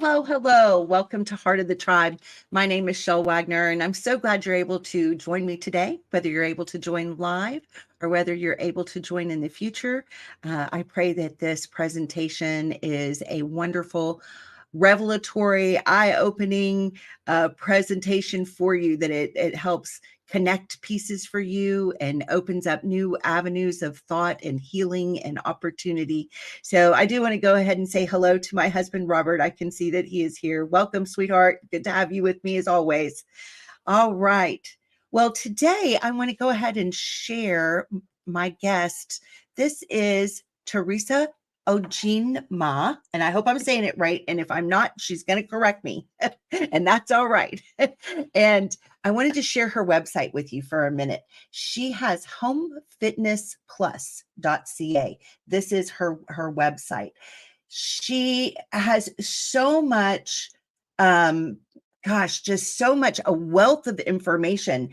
Hello, hello. Welcome to Heart of the Tribe. My name is Shel Wagner, and I'm so glad you're able to join me today, whether you're able to join live or whether you're able to join in the future. I pray that this presentation is a wonderful, revelatory, eye-opening presentation for you, that it helps connect pieces for you and opens up new avenues of thought and healing and opportunity. So I do want to go ahead and say hello to my husband, Robert. I can see that he is here. Welcome, sweetheart. Good to have you with me as always. All right. Well, today I want to go ahead and share my guest. This is Teresa Ojinma, and I hope I'm saying it right. And if I'm not, she's going to correct me, and that's all right. And I wanted to share her website with you for a minute. She has homefitnessplus.ca. This is her website. She has so much, just so much, a wealth of information.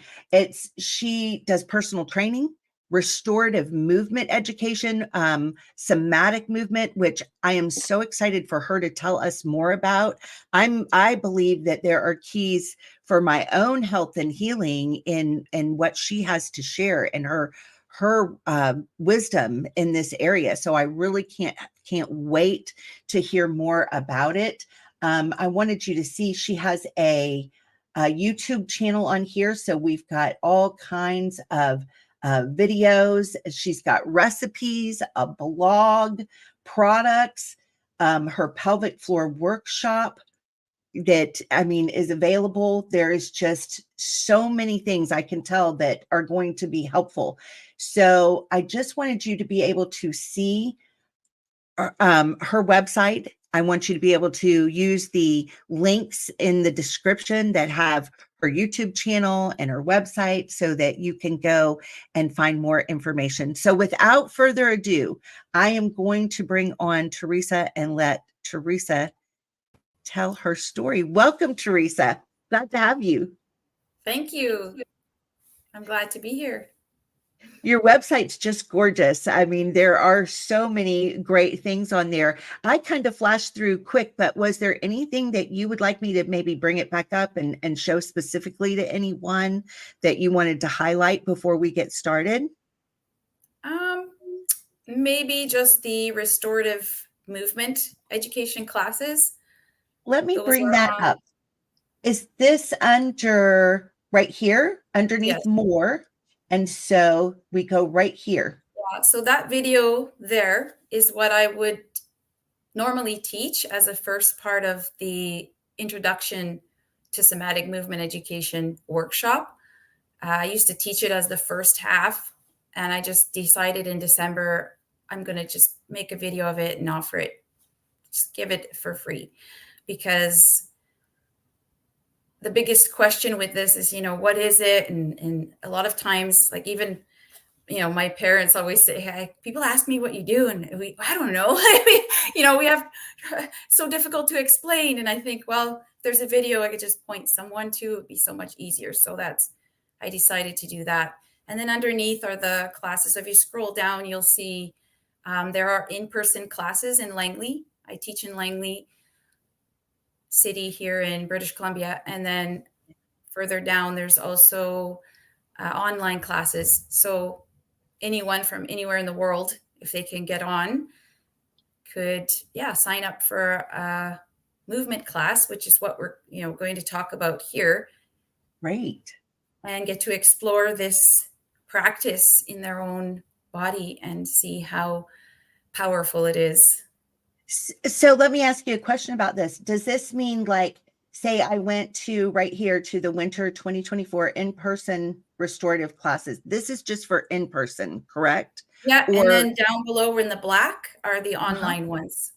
She does personal training, restorative movement education, somatic movement, which I am so excited for her to tell us more about. I believe that there are keys for my own health and healing in what she has to share, and her wisdom in this area. So I really can't wait to hear more about it. I wanted you to see she has a YouTube channel on here. So we've got all kinds of videos. She's got recipes, a blog, products, her pelvic floor workshop that, is available. There is just so many things I can tell that are going to be helpful. So I just wanted you to be able to see her website. I want you to be able to use the links in the description that have her YouTube channel and her website so that you can go and find more information. So without further ado, I am going to bring on Teresa and let Teresa tell her story. Welcome, Teresa. Glad to have you. Thank you. I'm glad to be here. Your website's just gorgeous. There are so many great things on there. I kind of flashed through quick, but was there anything that you would like me to maybe bring it back up and show specifically to anyone that you wanted to highlight before we get started? Maybe just the restorative movement education classes. Let me bring that up. Is this under right here underneath? Yes. More? And so we go right here. Yeah, so that video there is what I would normally teach as a first part of the introduction to somatic movement education workshop. I used to teach it as the first half, and I just decided in December, I'm going to just make a video of it and offer it, just give it for free, because the biggest question with this is, what is it? And a lot of times, like even, my parents always say, hey, people ask me what you do. And I don't know. We have so difficult to explain. And I think, well, if there's a video I could just point someone to, it'd be so much easier. So I decided to do that. And then underneath are the classes. If you scroll down, you'll see there are in-person classes in Langley. I teach in Langley City here in British Columbia. And then further down, there's also online classes. So anyone from anywhere in the world, if they can get on, could sign up for a movement class, which is what we're going to talk about here. Great. And get to explore this practice in their own body and see how powerful it is. So let me ask you a question about this. Does this mean, like, say I went to right here to the winter 2024 in-person restorative classes? This is just for in-person, correct? Yeah. And then down below in the black are the online ones.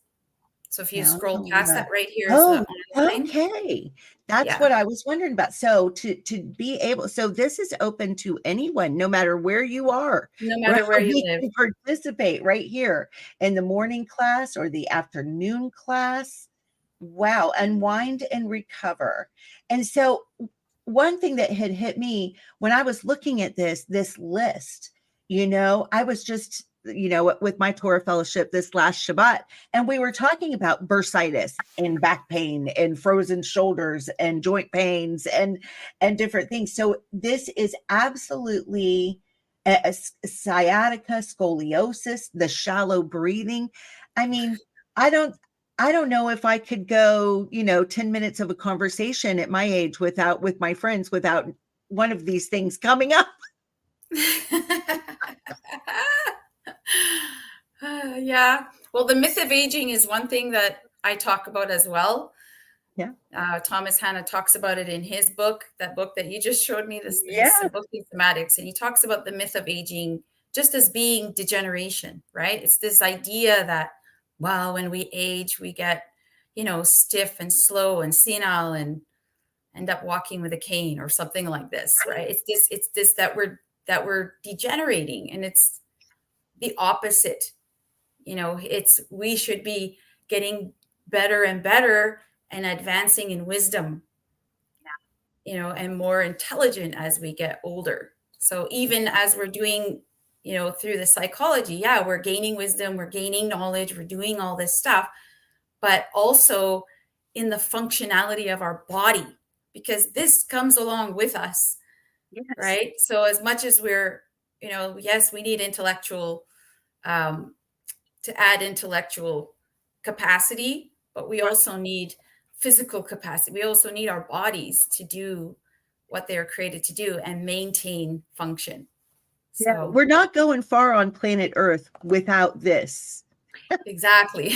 So if you scroll past that right here is the online. Okay. That's what I was wondering about. So to be able, so this is open to anyone, no matter where you are. No matter where you live. Can participate right here in the morning class or the afternoon class. Wow. Unwind and recover. And so one thing that had hit me when I was looking at this list, I was just with my Torah fellowship this last Shabbat, and we were talking about bursitis and back pain and frozen shoulders and joint pains and different things. So this is absolutely a sciatica, scoliosis, the shallow breathing. I mean, I don't I don't know if I could go, 10 minutes of a conversation at my age with my friends without one of these things coming up. Yeah. Well, the myth of aging is one thing that I talk about as well. Yeah. Thomas Hanna talks about it in his book, that book that you just showed me, his Yeah. book, Somatics. And he talks about the myth of aging just as being degeneration, right? It's this idea that, well, when we age, we get, stiff and slow and senile and end up walking with a cane or something like this, right? It's this that we're degenerating, and it's the opposite. We should be getting better and better and advancing in wisdom, and more intelligent as we get older. So even as we're doing, through the psychology, yeah, we're gaining wisdom, we're gaining knowledge, we're doing all this stuff, but also in the functionality of our body, because this comes along with us, Yes. right? So as much as we're, yes, we need intellectual, to add intellectual capacity, but we also need physical capacity. We also need our bodies to do what they're created to do and maintain function. Yeah, So we're not going far on planet Earth without this. exactly.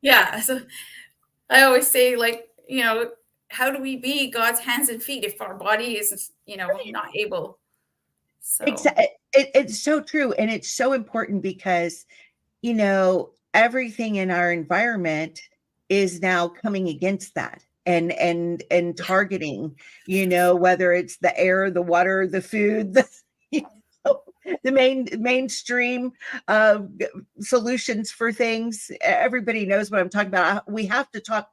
Yeah. So I always say, how do we be God's hands and feet if our body is, not able? So Exactly. It's so true. And it's so important because, everything in our environment is now coming against that and targeting, whether it's the air, the water, the food, you the mainstream solutions for things. Everybody knows what I'm talking about. We have to talk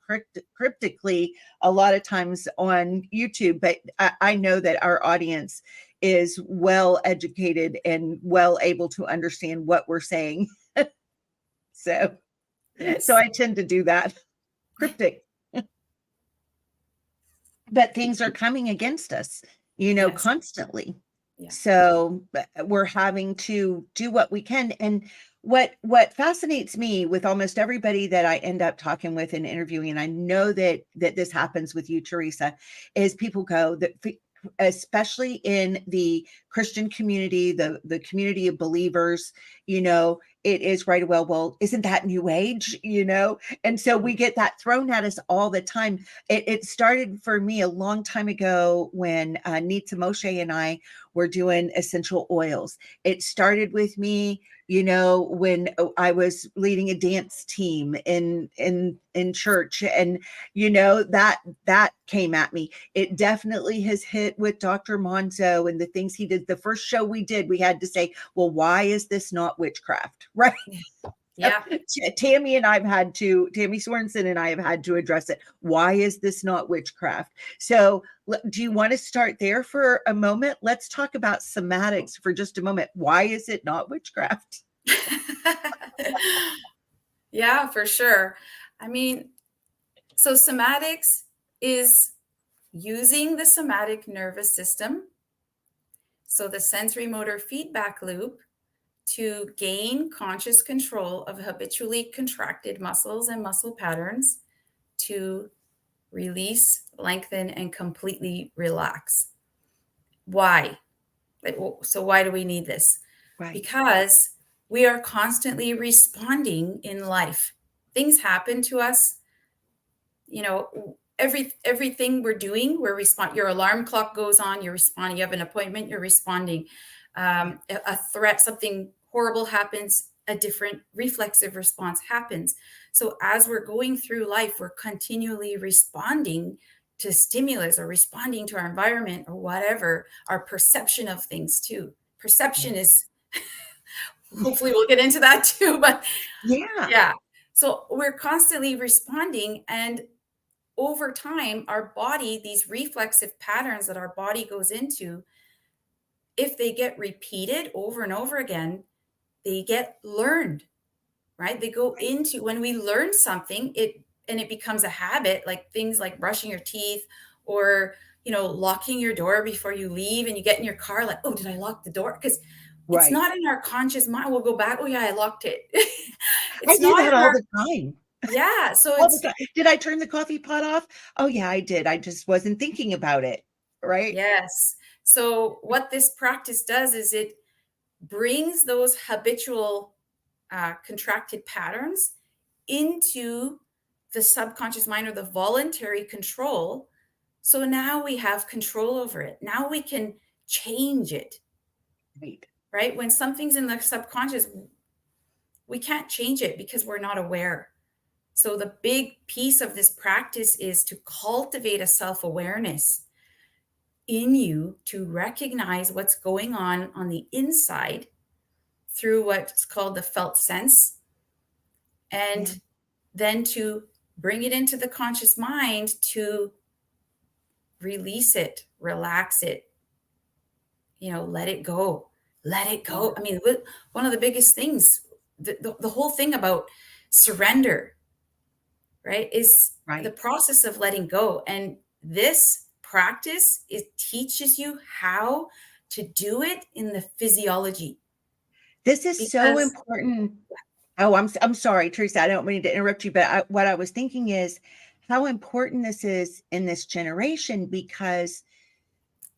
cryptically a lot of times on YouTube, but I know that our audience is well educated and well able to understand what we're saying. So, yes. so I tend to do that cryptic. But things are coming against us, Yes. constantly. Yeah. So we're having to do what we can. And what fascinates me with almost everybody that I end up talking with and interviewing, and I know that this happens with you, Teresa, is people go that, especially in the Christian community, the community of believers, it is right. Well, isn't that new age, And so we get that thrown at us all the time. It started for me a long time ago when Nitsa Moshe and I were doing essential oils. It started with me, when I was leading a dance team in church, and that came at me. It definitely has hit with Dr. Monzo and the things he did. The first show we did, we had to say, well, why is this not witchcraft? Right? Yeah. Tammy Sorensen and I have had to address it. Why is this not witchcraft? So do you want to start there for a moment? Let's talk about somatics for just a moment. Why is it not witchcraft? Yeah, for sure. I mean, so somatics is using the somatic nervous system, so the sensory motor feedback loop, to gain conscious control of habitually contracted muscles and muscle patterns, to release, lengthen, and completely relax. Why? So why do we need this? Right. Because we are constantly responding in life. Things happen to us. Everything we're doing, we're responding. Your alarm clock goes on, you're responding. You have an appointment, you're responding. A threat, something horrible happens, a different reflexive response happens. So as we're going through life, we're continually responding to stimulus or responding to our environment or whatever, our perception of things too. Perception is, hopefully we'll get into that too, but yeah. So we're constantly responding, and over time, our body, these reflexive patterns that our body goes into, if they get repeated over and over again, they get learned, right? They go Right. into, when we learn something, it becomes a habit, like things like brushing your teeth, or, locking your door before you leave, and you get in your car like, oh, did I lock the door? Because it's Right. not in our conscious mind. We'll go back, oh yeah, I locked it. I It's do not that in all our, the time. yeah. So All the it's, time. Did I turn the coffee pot off? Oh yeah, I did. I just wasn't thinking about it. Right? yes. So what this practice does is it brings those habitual contracted patterns into the subconscious mind, or the voluntary control. So now we have control over it. Now we can change it, Right. right? When something's in the subconscious, we can't change it because we're not aware. So the big piece of this practice is to cultivate a self-awareness in you, to recognize what's going on the inside through what's called the felt sense, Yeah. and then to bring it into the conscious mind to release it, relax it, let it go. Let it Yeah. go. I mean, one of the biggest things, the whole thing about surrender, right, is the Right. process of letting go. And this practice, it teaches you how to do it in the physiology. This is so Because, important. Oh, I'm sorry, Teresa. I don't mean to interrupt you, but what I was thinking is how important this is in this generation, because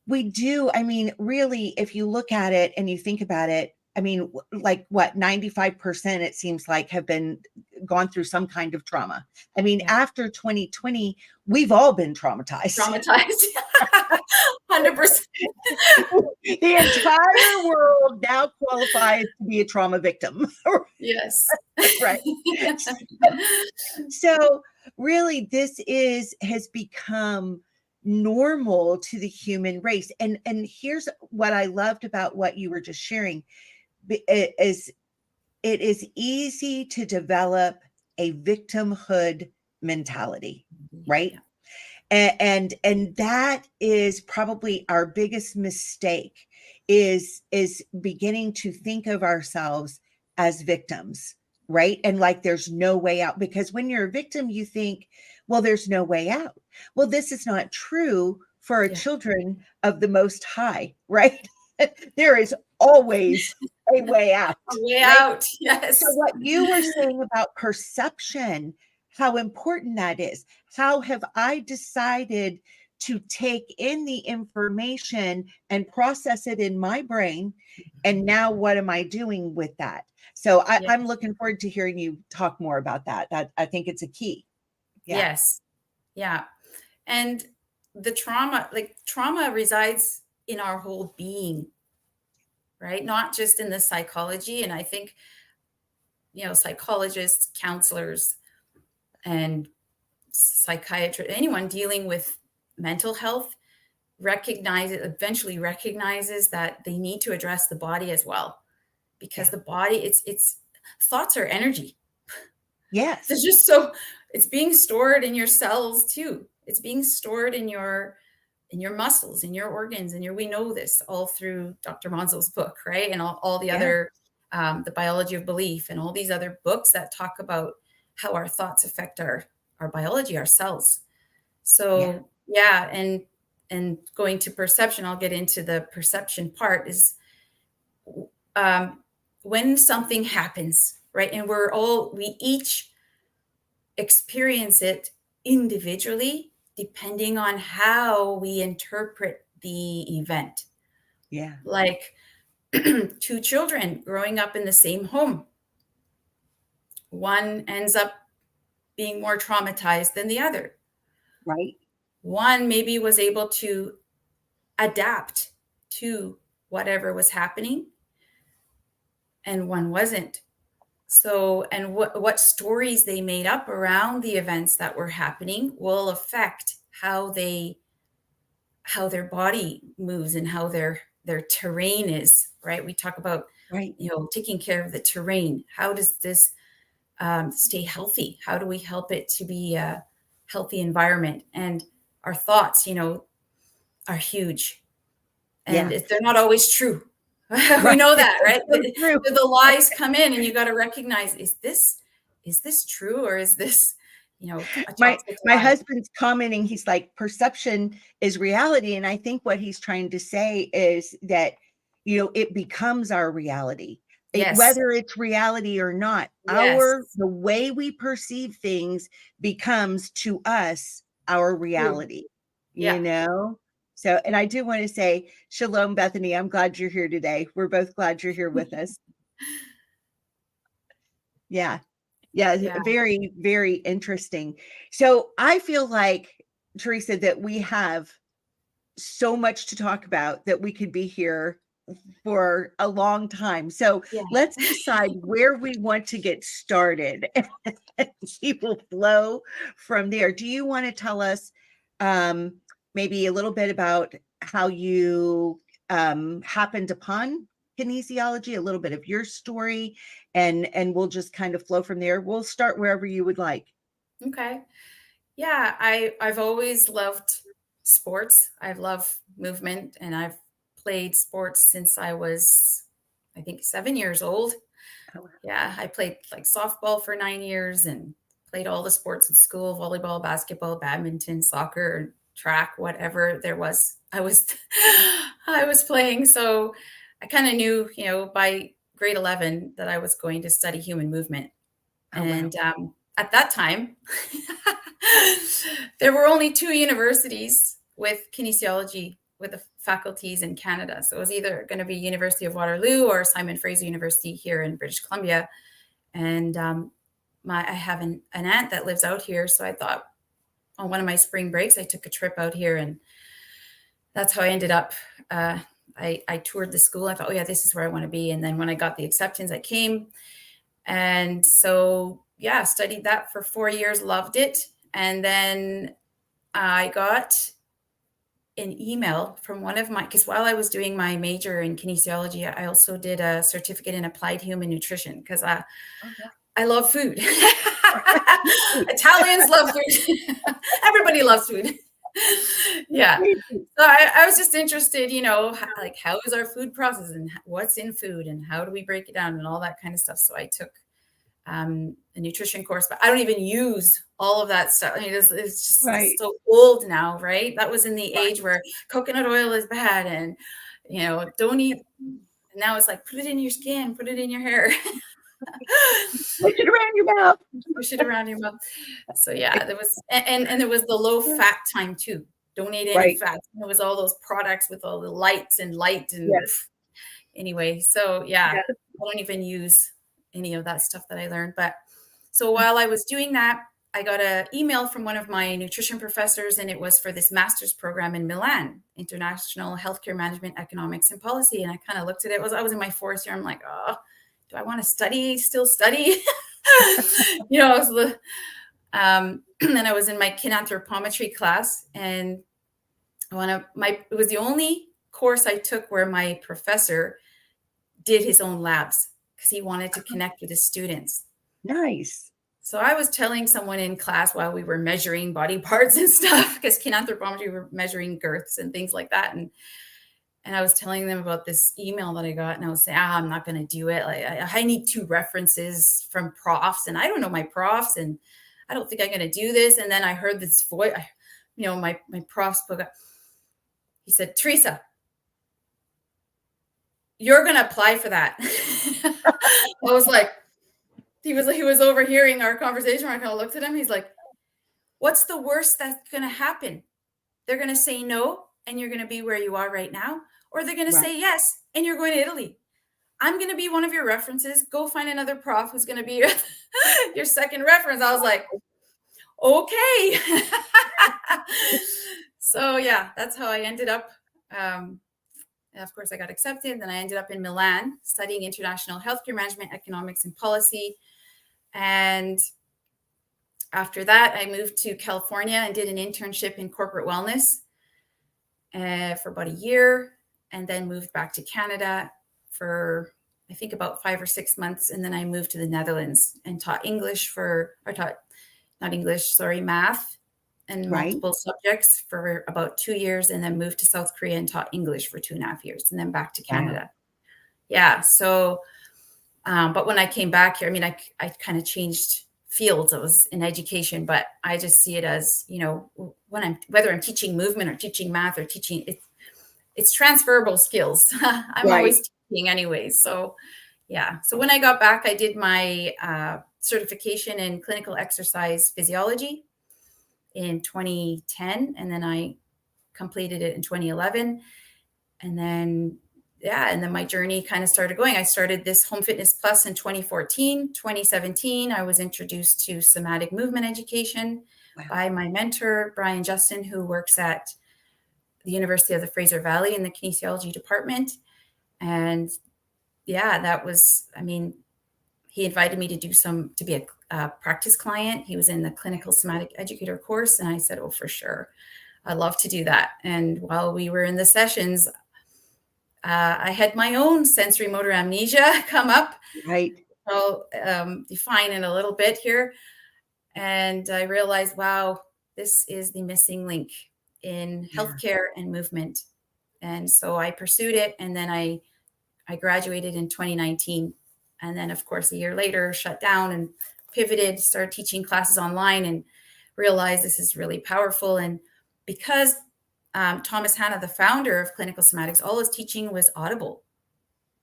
we do. I mean, really, if you look at it and you think about it, I mean, like what, 95% it seems like have been gone through some kind of trauma. I mean, yeah, after 2020, we've all been traumatized. traumatized. 100%. The entire world now qualifies to be a trauma victim. Yes. Right. So really, this has become normal to the human race. And here's what I loved about what you were just sharing, is it is easy to develop a victimhood mentality, right? Yeah. And that is probably our biggest mistake, is beginning to think of ourselves as victims, right? And like there's no way out, because when you're a victim you think, well, there's no way out. Well, this is not true for our Yeah. children of the Most High, right? There is always a way out, A way right? out. So Yes. what you were saying about perception, how important that is. How have I decided to take in the information and process it in my brain? And now what am I doing with that? So Yeah. I'm looking forward to hearing you talk more about that. That I think it's a key. Yeah. Yes. Yeah. And the trauma, like trauma resides in our whole being, right? Not just in the psychology. And I think, psychologists, counselors, and psychiatrists, anyone dealing with mental health eventually recognizes that they need to address the body as well, because Yeah. the body, it's thoughts are energy. There's Yes. just so it's being stored in your cells too. It's being stored in your muscles, in your organs, and we know this all through Dr. Monzo's book, right? And all the Yeah. other, the biology of belief, and all these other books that talk about how our thoughts affect our biology, our cells. Yeah. So yeah, and going to perception, I'll get into the perception part, is um, when something happens, right? And we each experience it individually, depending on how we interpret the event. Yeah. Like two children growing up in the same home, one ends up being more traumatized than the other. Right. One maybe was able to adapt to whatever was happening, and one wasn't. So, and what stories they made up around the events that were happening will affect how their body moves, and how their terrain is, right? We talk about, Right. taking care of the terrain. How does this stay healthy? How do we help it to be a healthy environment? And our thoughts, are huge. and Yeah. they're not always true. We Right. know that, right? So true. The lies come in, and you got to recognize, is this true, or is this, a My toxic my lie? husband's commenting, he's like, perception is reality. And I think what he's trying to say is that, it becomes our reality. Yes. Whether it's reality or not, Yes. the way we perceive things becomes to us our True. reality, you Yeah. know? So, and I do want to say, Shalom, Bethany. I'm glad you're here today. We're both glad you're here with us. Yeah. Yeah, Yeah. very, very interesting. So I feel like, Teresa, that we have so much to talk about that we could be here for a long time. So Yeah. let's decide where we want to get started. And we will flow from there. Do you want to tell us maybe a little bit about how you happened upon kinesiology, a little bit of your story, and we'll just kind of flow from there. We'll start wherever you would like. Okay. Yeah, I've always loved sports. I love movement, and I've played sports since I was, I think, 7 years old. Oh, Yeah, I played like softball for 9 years and played all the sports in school: volleyball, basketball, badminton, soccer, track, whatever there was. I was playing. So I kind of knew, by grade 11 that I was going to study human movement. oh wow. And at that time, there were only two universities with kinesiology with the faculties in Canada. So it was either going to be University of Waterloo or Simon Fraser University here in British Columbia. And I have an aunt that lives out here. So I thought, on one of my spring breaks, I took a trip out here, and that's how I ended up. I toured the school. I thought, oh yeah, this is where I want to be. And then when I got the acceptance, I came. And so, yeah, studied that for 4 years, loved it. And then I got an email from one of because while I was doing my major in kinesiology, I also did a certificate in applied human nutrition because Oh, yeah. I love food. Italians love food. Everybody loves food. Yeah. So I was just interested, like, how is our food processed and what's in food and how do we break it down and all that kind of stuff. So I took a nutrition course, but I don't even use all of that stuff. I mean, it's just Right. so old now, right? That was in the age where coconut oil is bad and, don't eat. Now it's like, put it in your skin, put it in your hair. Push it around your mouth. Push it around your mouth. So yeah, there was, and there was the low fat time too. Don't eat any Right. fat. It was all those products with all the lights and light and Yes. anyway. So yeah, Yeah. I don't even use any of that stuff that I learned. But so while I was doing that, I got an email from one of my nutrition professors, and it was for this master's program in Milan, International Healthcare Management, Economics, and Policy. And I kind of looked at it. I was in my fourth year. I'm like, oh, do I want to still study? And then I was in my kin anthropometry class, and it was the only course I took where my professor did his own labs because he wanted to connect with his students. Nice. So I was telling someone in class while we were measuring body parts and stuff, because kin anthropometry, we were measuring girths and things like that. And I was telling them about this email that I got, and I was saying, I'm not going to do it. Like, I need 2 references from profs, and I don't know my profs, and I don't think I'm going to do this. And then I heard this voice, my prof spoke up. He said, Teresa, you're going to apply for that. I was like, he was overhearing our conversation. I kind of looked at him. He's like, what's the worst that's going to happen? They're going to say no, and you're going to be where you are right now, or they're going to say yes, and you're going to Italy. I'm going to be one of your references. Go find another prof who's going to be your second reference. I was like, okay. So yeah, that's how I ended up. And of course, I got accepted. Then I ended up in Milan studying international healthcare management, economics, and policy. And after that, I moved to California and did an internship in corporate wellness for about a year, and then moved back to Canada for, I think, about 5 or 6 months. And then I moved to the Netherlands and taught math and Right. multiple subjects for about 2 years, and then moved to South Korea and taught English for 2.5 years, and then back to Wow. Canada. Yeah. So, but when I came back here, I mean, I kind of changed fields. I was in education, but I just see it as, you know, whether I'm teaching movement or teaching math or teaching, it's transferable skills. I'm Right. always teaching anyways. So yeah. So when I got back, I did my certification in clinical exercise physiology in 2010, and then I completed it in 2011. And then, yeah, and then my journey kind of started going. I started this Home Fitness Plus in 2014. 2017, I was introduced to somatic movement education by my mentor, Brian Justin, who works at the University of the Fraser Valley in the kinesiology department. And yeah, that was, I mean, he invited me to be a practice client. He was in the clinical somatic educator course. And I said, oh, for sure, I'd love to do that. And while we were in the sessions, I had my own sensory motor amnesia come up. Right. I'll define it a little bit here. And I realized, wow, this is the missing link in healthcare and movement. And so I pursued it. And then I graduated in 2019. And then, of course, a year later, shut down and pivoted, started teaching classes online, and realized this is really powerful. And because Thomas Hanna, the founder of Clinical Somatics, all his teaching was audible.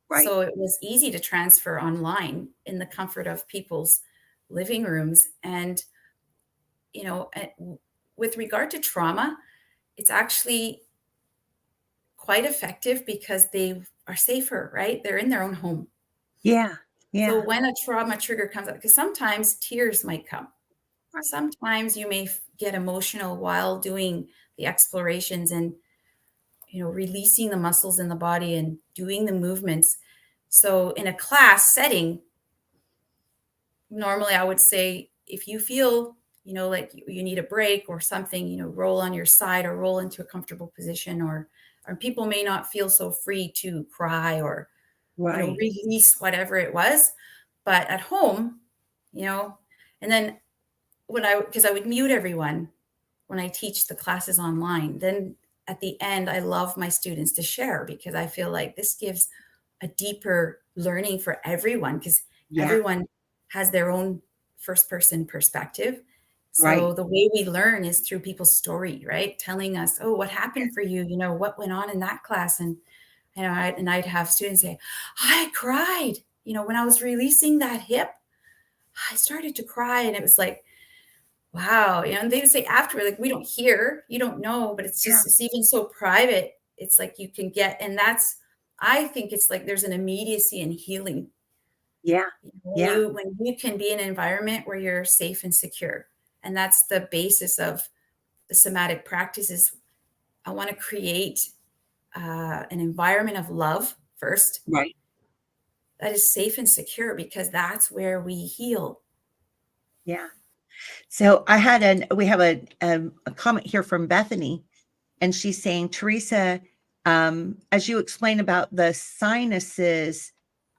Right. So it was easy to transfer online in the comfort of people's living rooms. And, you know, with regard to trauma, it's actually quite effective because they are safer, right? They're in their own home. Yeah. Yeah. So when a trauma trigger comes up, because sometimes tears might come. Right. Sometimes you may get emotional while doing the explorations and, you know, releasing the muscles in the body and doing the movements. So in a class setting, normally I would say, if you feel, you know, like you need a break or something, you know, roll on your side or roll into a comfortable position, or people may not feel so free to cry or, you know, release whatever it was. But at home, you know, and then because I would mute everyone when I teach the classes online, then at the end, I love my students to share, because I feel like this gives a deeper learning for everyone, because everyone has their own first person perspective. So the way we learn is through people's story, right? Telling us, oh, what happened for you? You know, what went on in that class? And, you know, I'd have students say, I cried, you know, when I was releasing that hip, I started to cry. And it was like, wow. You know, and they would say afterward, like, we don't hear, you don't know, but it's just, it's even so private. It's like you can get, and I think it's like there's an immediacy in healing. Yeah. When you can be in an environment where you're safe and secure. And that's the basis of the somatic practices. I want to create an environment of love first. Right. That is safe and secure, because that's where we heal. Yeah. So we have a comment here from Bethany, and she's saying, Teresa, as you explain about the sinuses,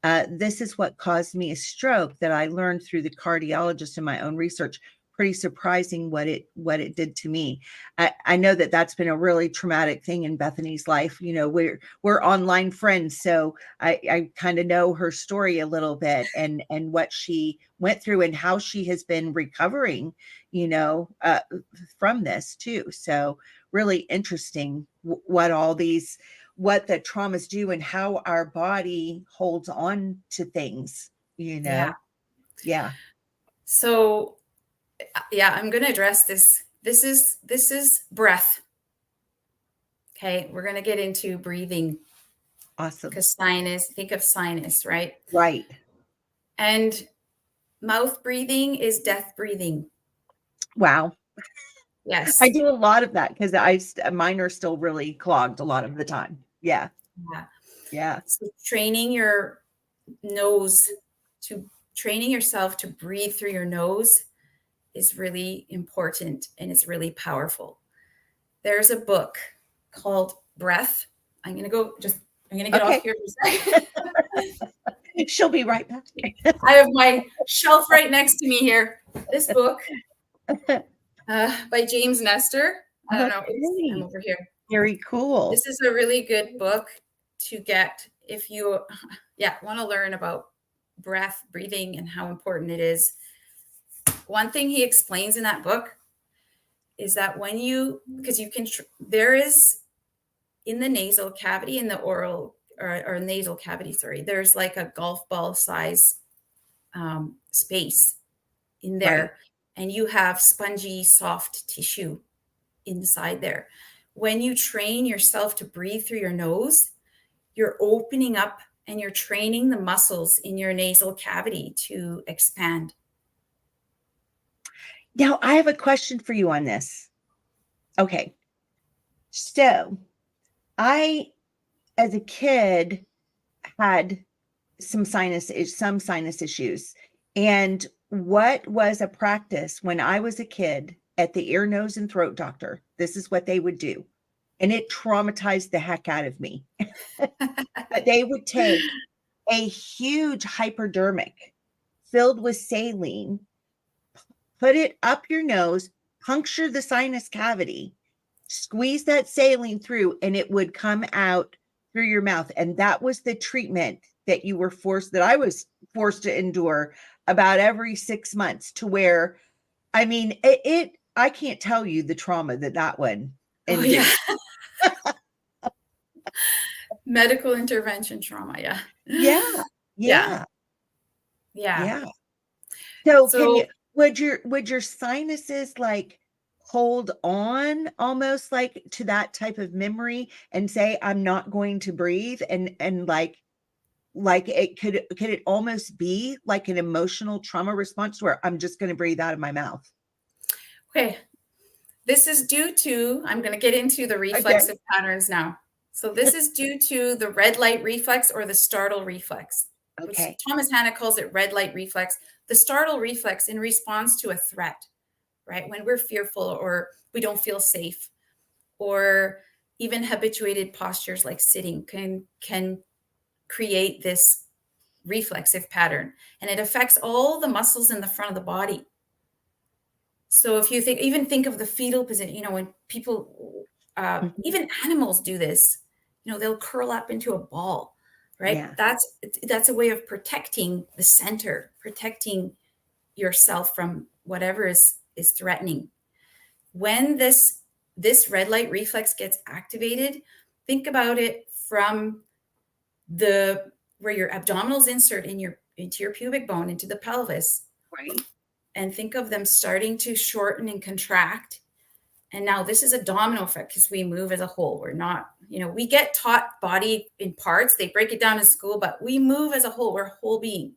this is what caused me a stroke that I learned through the cardiologist in my own research. Pretty surprising what it did to me. I know that's been a really traumatic thing in Bethany's life. You know, we're online friends, so I kind of know her story a little bit, and what she went through and how she has been recovering, you know, from this too. So really interesting what the traumas do and how our body holds on to things, you know? Yeah. So I'm going to address this. This is breath. Okay. We're going to get into breathing. Awesome. Because think of sinus, right? Right. And mouth breathing is death breathing. Wow. Yes. I do a lot of that because mine are still really clogged a lot of the time. Yeah. So training your nose training yourself to breathe through your nose is really important, and it's really powerful. There's a book called Breath. I'm going to get off here for a second. She'll be right back. I have my shelf right next to me here. This book by James Nestor. I don't know. Oops, I'm Okay. over here. Very cool. This is a really good book to get if you, want to learn about breathing, and how important it is. One thing he explains in that book is that because you can, there is in the nasal cavity, in the oral or nasal cavity, sorry, there's like a golf ball size space in there, Right. and you have spongy, soft tissue inside there. When you train yourself to breathe through your nose, you're opening up and you're training the muscles in your nasal cavity to expand. Now, I have a question for you on this. Okay. So, I, as a kid, had some sinus issues. And what was a practice when I was a kid at the ear, nose, and throat doctor? This is what they would do. And it traumatized the heck out of me. They would take a huge hypodermic filled with saline, put it up your nose, puncture the sinus cavity, squeeze that saline through, and it would come out through your mouth. And that was the treatment that I was forced to endure about every 6 months, to where, I mean, I can't tell you the trauma that one Oh yeah. induced. Medical intervention trauma. Yeah. Yeah. Yeah. Yeah. Yeah. Yeah. So So would your sinuses like hold on almost like to that type of memory and say, I'm not going to breathe, and like it could it almost be like an emotional trauma response where I'm just going to breathe out of my mouth? okay. This is due to, I'm going to get into the Okay. reflexive patterns now. So this is due to the red light reflex or the startle reflex, which Okay. Thomas Hanna calls it red light reflex. The startle reflex in response to a threat, right? When we're fearful or we don't feel safe, or even habituated postures like sitting can create this reflexive pattern, and it affects all the muscles in the front of the body. So if you think of the fetal position, when people, Mhm. even animals do this, they'll curl up into a ball, right? Yeah. That's a way of protecting the center, protecting yourself from whatever is threatening. When this red light reflex gets activated, think about it from where your abdominals insert into your pubic bone, into the pelvis, Right. and think of them starting to shorten and contract. And now this is a domino effect because we move as a whole. We're not, we get taught body in parts. They break it down in school, but we move as a whole. We're a whole being.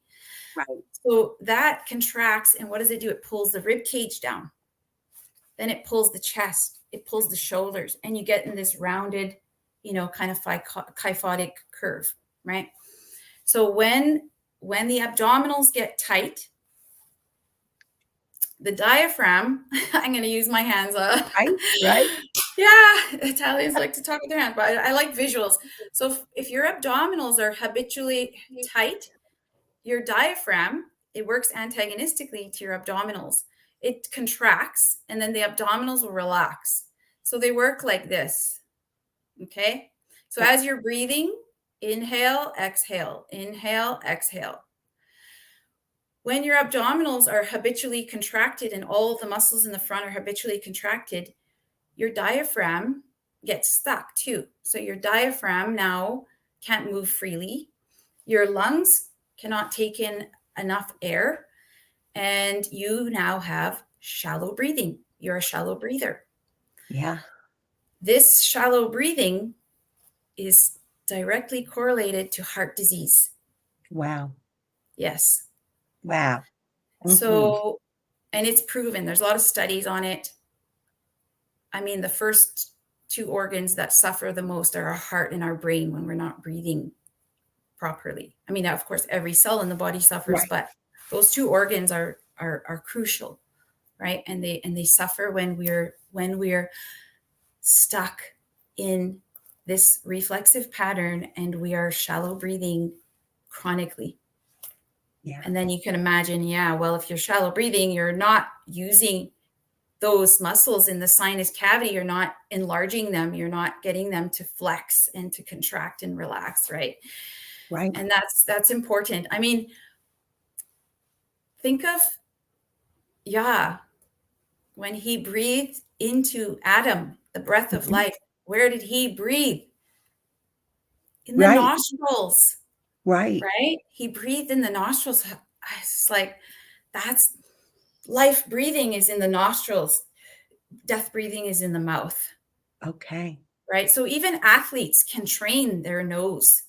Right. So that contracts, and what does it do? It pulls the rib cage down. Then it pulls the chest. It pulls the shoulders, and you get in this rounded, kind of kyphotic curve, right? So when the abdominals get tight, the diaphragm, I'm going to use my hands. Right. Right. Yeah, Italians like to talk with their hands, but I like visuals. So if your abdominals are habitually tight, your diaphragm, it works antagonistically to your abdominals. It contracts, and then the abdominals will relax. So they work like this. Okay. So as you're breathing, inhale, exhale, inhale, exhale. When your abdominals are habitually contracted and all of the muscles in the front are habitually contracted, your diaphragm gets stuck too. So your diaphragm now can't move freely. Your lungs cannot take in enough air, and you now have shallow breathing. You're a shallow breather. Yeah. This shallow breathing is directly correlated to heart disease. Wow. Yes. Wow. Mm-hmm. So, and it's proven, there's a lot of studies on it. I mean, the first two organs that suffer the most are our heart and our brain when we're not breathing properly. I mean, of course, every cell in the body suffers, Right. but those two organs are crucial, right? And they suffer when we're stuck in this reflexive pattern and we are shallow breathing chronically. Yeah. And then you can imagine, well, if you're shallow breathing, you're not using those muscles in the sinus cavity, you're not enlarging them, you're not getting them to flex and to contract and relax, right? Right. And that's important. I mean, think of Yah when he breathed into Adam, the breath of life. Where did he breathe? In the Right. nostrils, Right. right? He breathed in the nostrils. It's like, that's life. Breathing is in the nostrils. Death breathing is in the mouth. Okay. Right. So even athletes can train their nose.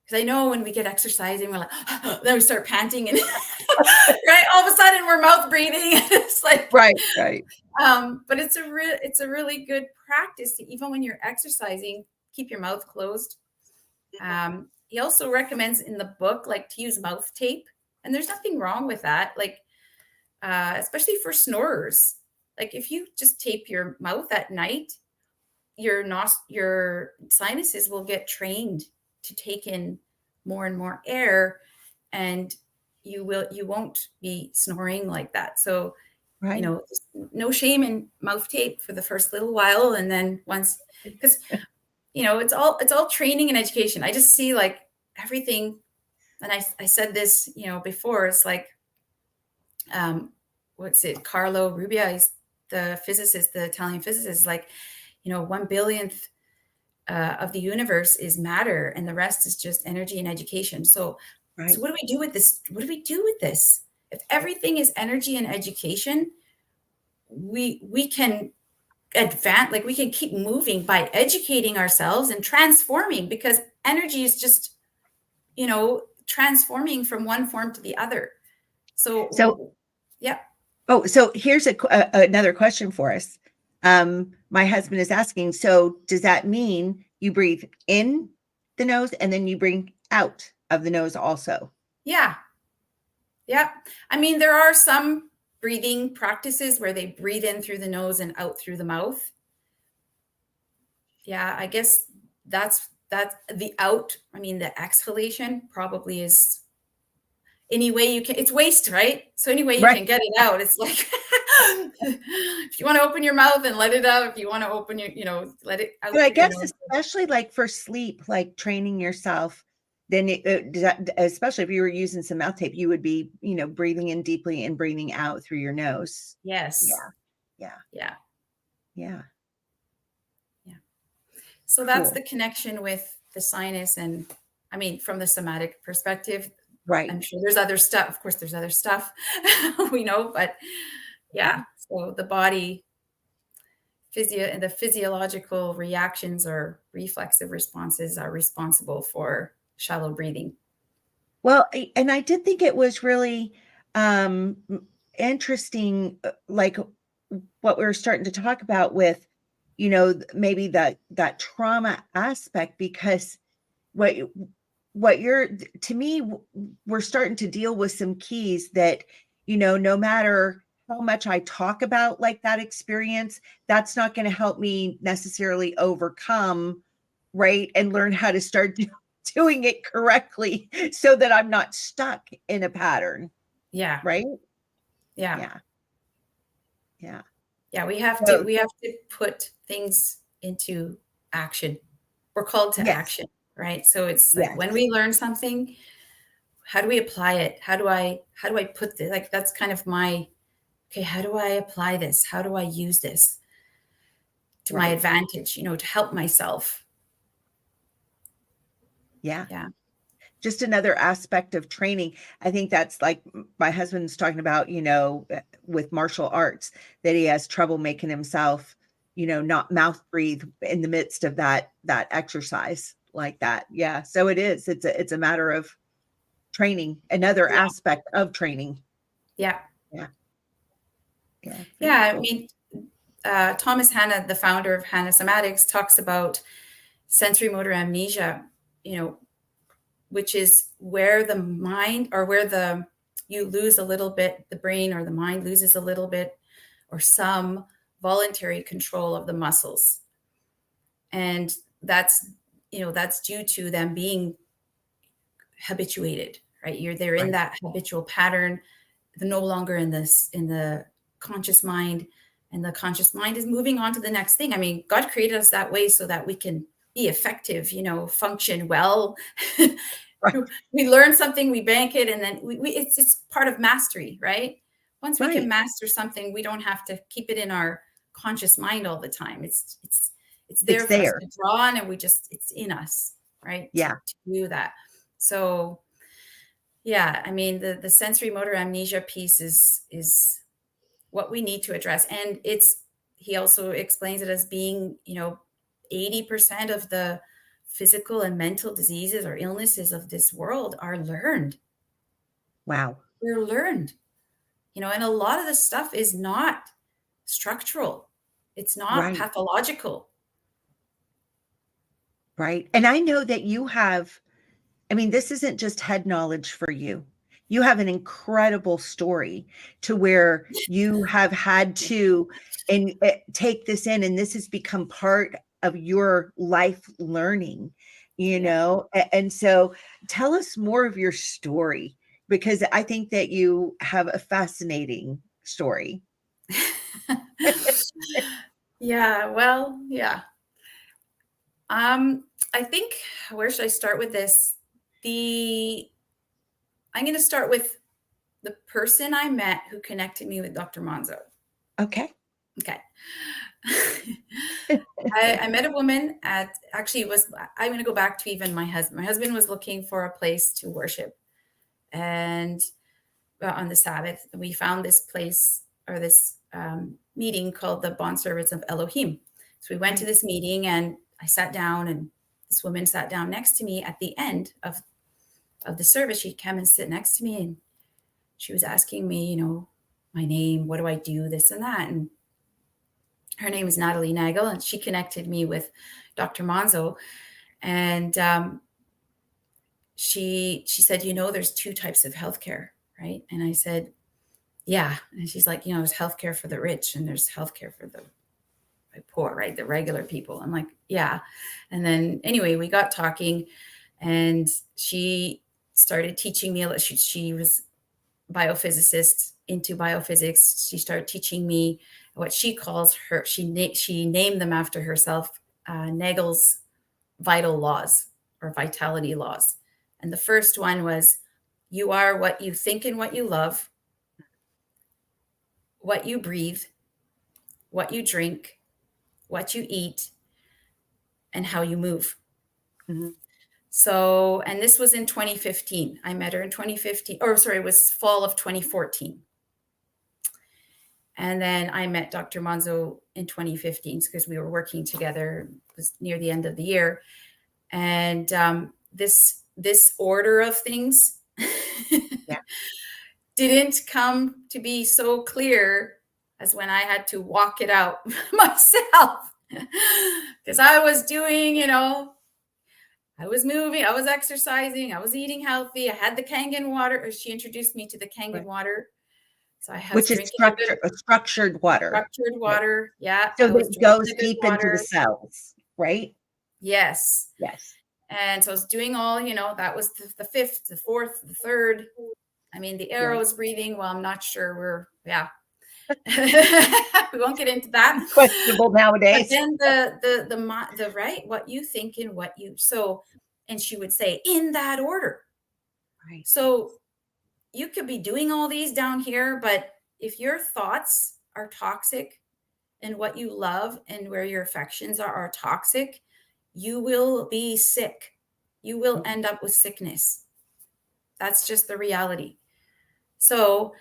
Because I know when we get exercising, we're like, then we start panting and right, all of a sudden we're mouth breathing. It's like, Right. Right. but it's a really good practice to, even when you're exercising, keep your mouth closed. He also recommends in the book, like, to use mouth tape, and there's nothing wrong with that. Like, especially for snorers, like if you just tape your mouth at night, your sinuses will get trained to take in more and more air, and you won't be snoring like that. So, Right. no shame in mouth tape for the first little while, and then once, because it's all training and education. I just see like everything, and I said this before. It's like, what's it? Carlo Rubbia, he's the physicist, the Italian physicist. Like, 1/1000th of the universe is matter, and the rest is just energy and education. So Right. what do we do with this? What do we do with this? If everything is energy and education, we can advance, like we can keep moving by educating ourselves and transforming, because energy is just, transforming from one form to the other. So, yeah. Oh, so here's another question for us. My husband is asking, so does that mean you breathe in the nose and then you breathe out of the nose also? Yeah. Yeah. I mean, there are some breathing practices where they breathe in through the nose and out through the mouth. Yeah, I guess that's the out. I mean, the exhalation probably is any way you can. It's waste, right? So any way you Right. can get it out, it's like, if you want to open your mouth and let it out, if you want to open your, let it out. But I guess especially like for sleep, like training yourself, then especially if you were using some mouth tape, you would be, breathing in deeply and breathing out through your nose. Yes. Yeah. Yeah. Yeah. Yeah. Yeah. So that's Cool. the connection with the sinus. And I mean, from the somatic perspective, Right. I'm sure there's other stuff. Of course, there's other stuff we know, but yeah. So the body, and the physiological reactions or reflexive responses are responsible for shallow breathing. Well, and I did think it was really interesting, like what we were starting to talk about with, maybe that trauma aspect, because what you're, to me, we're starting to deal with some keys that, no matter how much I talk about like that experience, that's not going to help me necessarily overcome, right, and learn how to start doing it correctly so that I'm not stuck in a pattern. Yeah. Right. Yeah. Yeah. Yeah. Yeah. We have So, to put things into action. We're called to yes. action, right? So it's like, Yes. when we learn something, how do we apply it? How do I put this? Like, that's kind of my, okay, how do I apply this? How do I use this to my Right. advantage, to help myself? Yeah. Yeah. Just another aspect of training. I think that's like my husband's talking about, with martial arts, that he has trouble making himself, not mouth breathe in the midst of that exercise like that. Yeah. So it's a matter of training, another Yeah. aspect of training. Yeah. Yeah. Yeah. Very Yeah. I cool. mean, Thomas Hanna, the founder of Hanna Somatics, talks about sensory motor amnesia, which is where the mind, or where you lose a little bit, the brain or the mind loses a little bit or some voluntary control of the muscles. And that's due to them being habituated, right? They're in Right. that habitual pattern. They're no longer in the conscious mind, and the conscious mind is moving on to the next thing. I mean, God created us that way so that we can be effective, function well. Right. We learn something, we bank it, and then it's part of mastery, right? Once we can Right. master something, we don't have to keep it in our conscious mind all the time. It's there It's for us there. to draw on, and it's in us, right? Yeah. To do that. So yeah, I mean, the sensory motor amnesia piece is what we need to address. And he also explains it as being, 80% of the physical and mental diseases or illnesses of this world are learned. Wow. They're learned, and a lot of the stuff is not structural. It's not Right. pathological. Right. And I know that you have, I mean, this isn't just head knowledge for you. You have an incredible story to where you have had to take this in, and this has become part of your life learning, Yeah. And so tell us more of your story, because I think that you have a fascinating story. Yeah. Well, yeah. I think, where should I start with this? I'm going to start with the person I met who connected me with Dr. Monzo. Okay. Okay. I met a woman I'm going to go back to even my husband. My husband was looking for a place to worship. And on the Sabbath, we found this place, or this meeting called the Bond Servants of Elohim. So we went to this meeting, and I sat down, and this woman sat down next to me at the end of the service. She'd come and sit next to me, and she was asking me, my name, what do I do, this and that. And her name is Natalie Nagel, and she connected me with Dr. Monzo. And she said, there's two types of healthcare, right? And I said, yeah. And she's like, there's healthcare for the rich, and there's healthcare for the poor, right? The regular people. I'm like, yeah. And then anyway, we got talking, and she started teaching me. She was biophysicist into biophysics. She started teaching me what she calls she named them after herself, Nagel's vital laws, or vitality laws. And the first one was, you are what you think and what you love, what you breathe, what you drink, what you eat, and how you move. Mm-hmm. So, and this was in 2015. I met her in 2015, or sorry, it was fall of 2014. And then I met Dr. Monzo in 2015 because we were working together. It was near the end of the year. And this order of things Yeah. didn't come to be so clear as when I had to walk it out myself. Because I was doing, I was moving, I was exercising, I was eating healthy. I had the Kangen water. She introduced me to the Kangen Right. water. So I was Which is structured water. structured Right. water. Yeah. So I was that drinking goes the good deep into the water. cells, right? Yes. Yes. And so I was doing all, that was the fifth, the fourth, the third. I mean, the arrow is breathing. Well, I'm not sure we won't get into that. Questionable nowadays. But then the right, what you think and what you, and she would say, in that order. Right. So you could be doing all these down here, but if your thoughts are toxic, and what you love and where your affections are toxic, you will be sick. You will end up with sickness. That's just the reality. So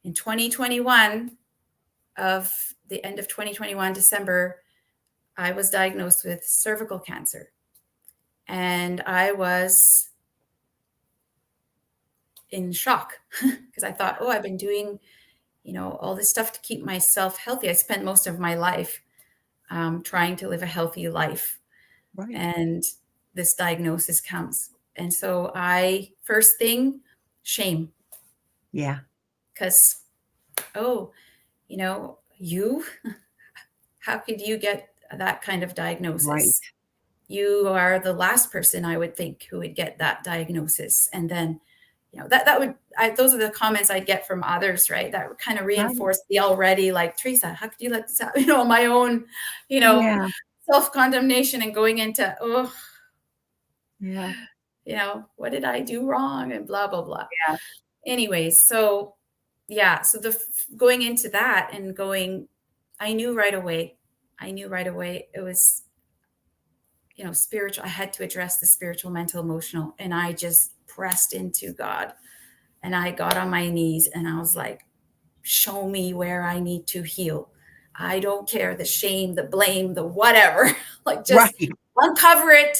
in 2021, of the end of 2021, December, I was diagnosed with cervical cancer. And I was in shock because I thought, I've been doing, all this stuff to keep myself healthy. I spent most of my life trying to live a healthy life. Right. And this diagnosis comes. And so first thing, shame. Yeah. Because, how could you get that kind of diagnosis? Right. You are the last person I would think who would get that diagnosis. And then those are the comments I get from others, right? That would kind of Right. reinforce the already, like, Teresa, how could you let this happen? My own, Yeah. self-condemnation and going into, oh, Yeah. what did I do wrong? And blah, blah, blah. Yeah. Anyways, so yeah, so going into that and I knew right away it was, spiritual. I had to address the spiritual, mental, emotional, and I just pressed into God, and I got on my knees and I was like, show me where I need to heal. I don't care the shame, the blame, the whatever, like, just Right. uncover it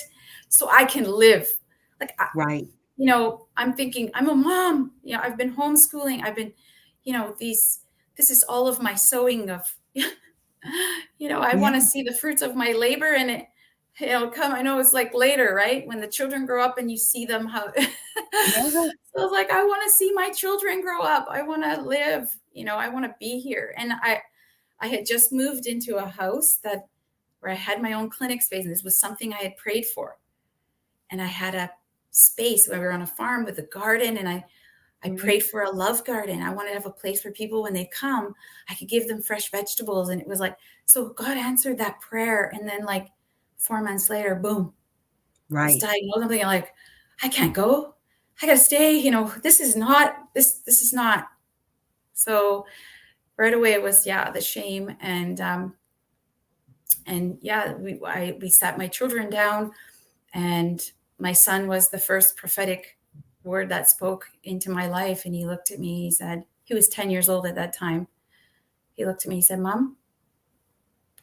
so I can live. Like, Right. I'm thinking, I'm a mom, I've been homeschooling. I've been, this is all of my sowing of, I want to Yeah. see the fruits of my labor, and it, come, I know it's like later, right? When the children grow up and you see them, how, Yeah. so I was like, I want to see my children grow up. I want to live, I want to be here. And I had just moved into a house where I had my own clinic space, and this was something I had prayed for. And I had a space where we were on a farm with a garden, and I prayed for a love garden. I wanted to have a place where people, when they come, I could give them fresh vegetables. And it was like, so God answered that prayer. And then, like, 4 months later, boom, I was Right. diagnosed. I'm thinking, like, I can't go. I got to stay. This is not. So right away it was, the shame. And yeah, we sat my children down, and my son was the first prophetic word that spoke into my life. And he looked at me, he said, he was 10 years old at that time. He looked at me, he said, Mom,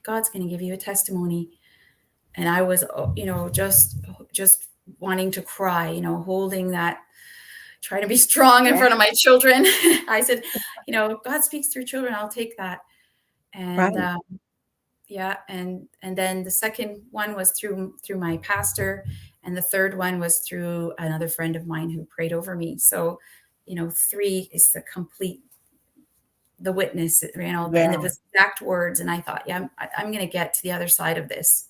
God's going to give you a testimony. And I was, just wanting to cry, holding that, trying to be strong in front of my children. I said, God speaks through children. I'll take that. And Right. and then the second one was through my pastor, and the third one was through another friend of mine who prayed over me. So, 3 is the witness, and it was exact words. And I thought, I'm going to get to the other side of this,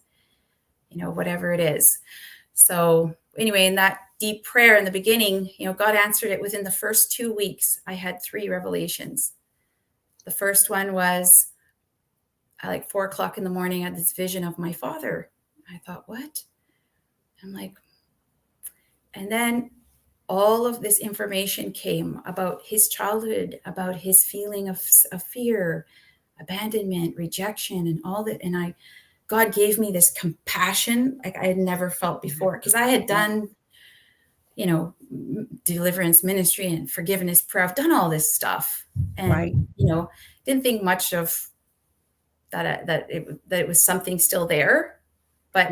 whatever it is. So anyway, in that deep prayer in the beginning, God answered it within the first 2 weeks. I had 3 revelations. The first one was, at like 4:00 in the morning, I had this vision of my father. I thought, what? I'm like, and then all of this information came about his childhood, about his feeling of fear, abandonment, rejection, and all that. And God gave me this compassion like I had never felt before, because I had done, deliverance ministry and forgiveness prayer. I've done all this stuff, and didn't think much of that it was something still there, but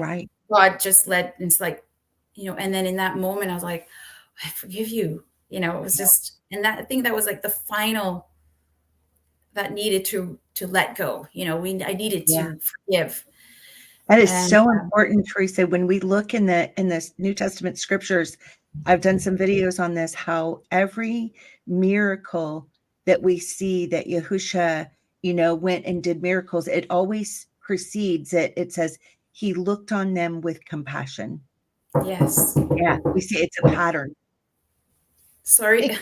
God just led. It's like, and then in that moment, I was like, I forgive you. It was just, and that, I think that was like the final that needed to let go. I needed to forgive. That is And so important, Teresa. When we look in the New Testament scriptures, I've done some videos on this, how every miracle that we see that Yahusha, went and did miracles, it always precedes it. It says he looked on them with compassion. yes. Yeah, we see it's a pattern. Sorry.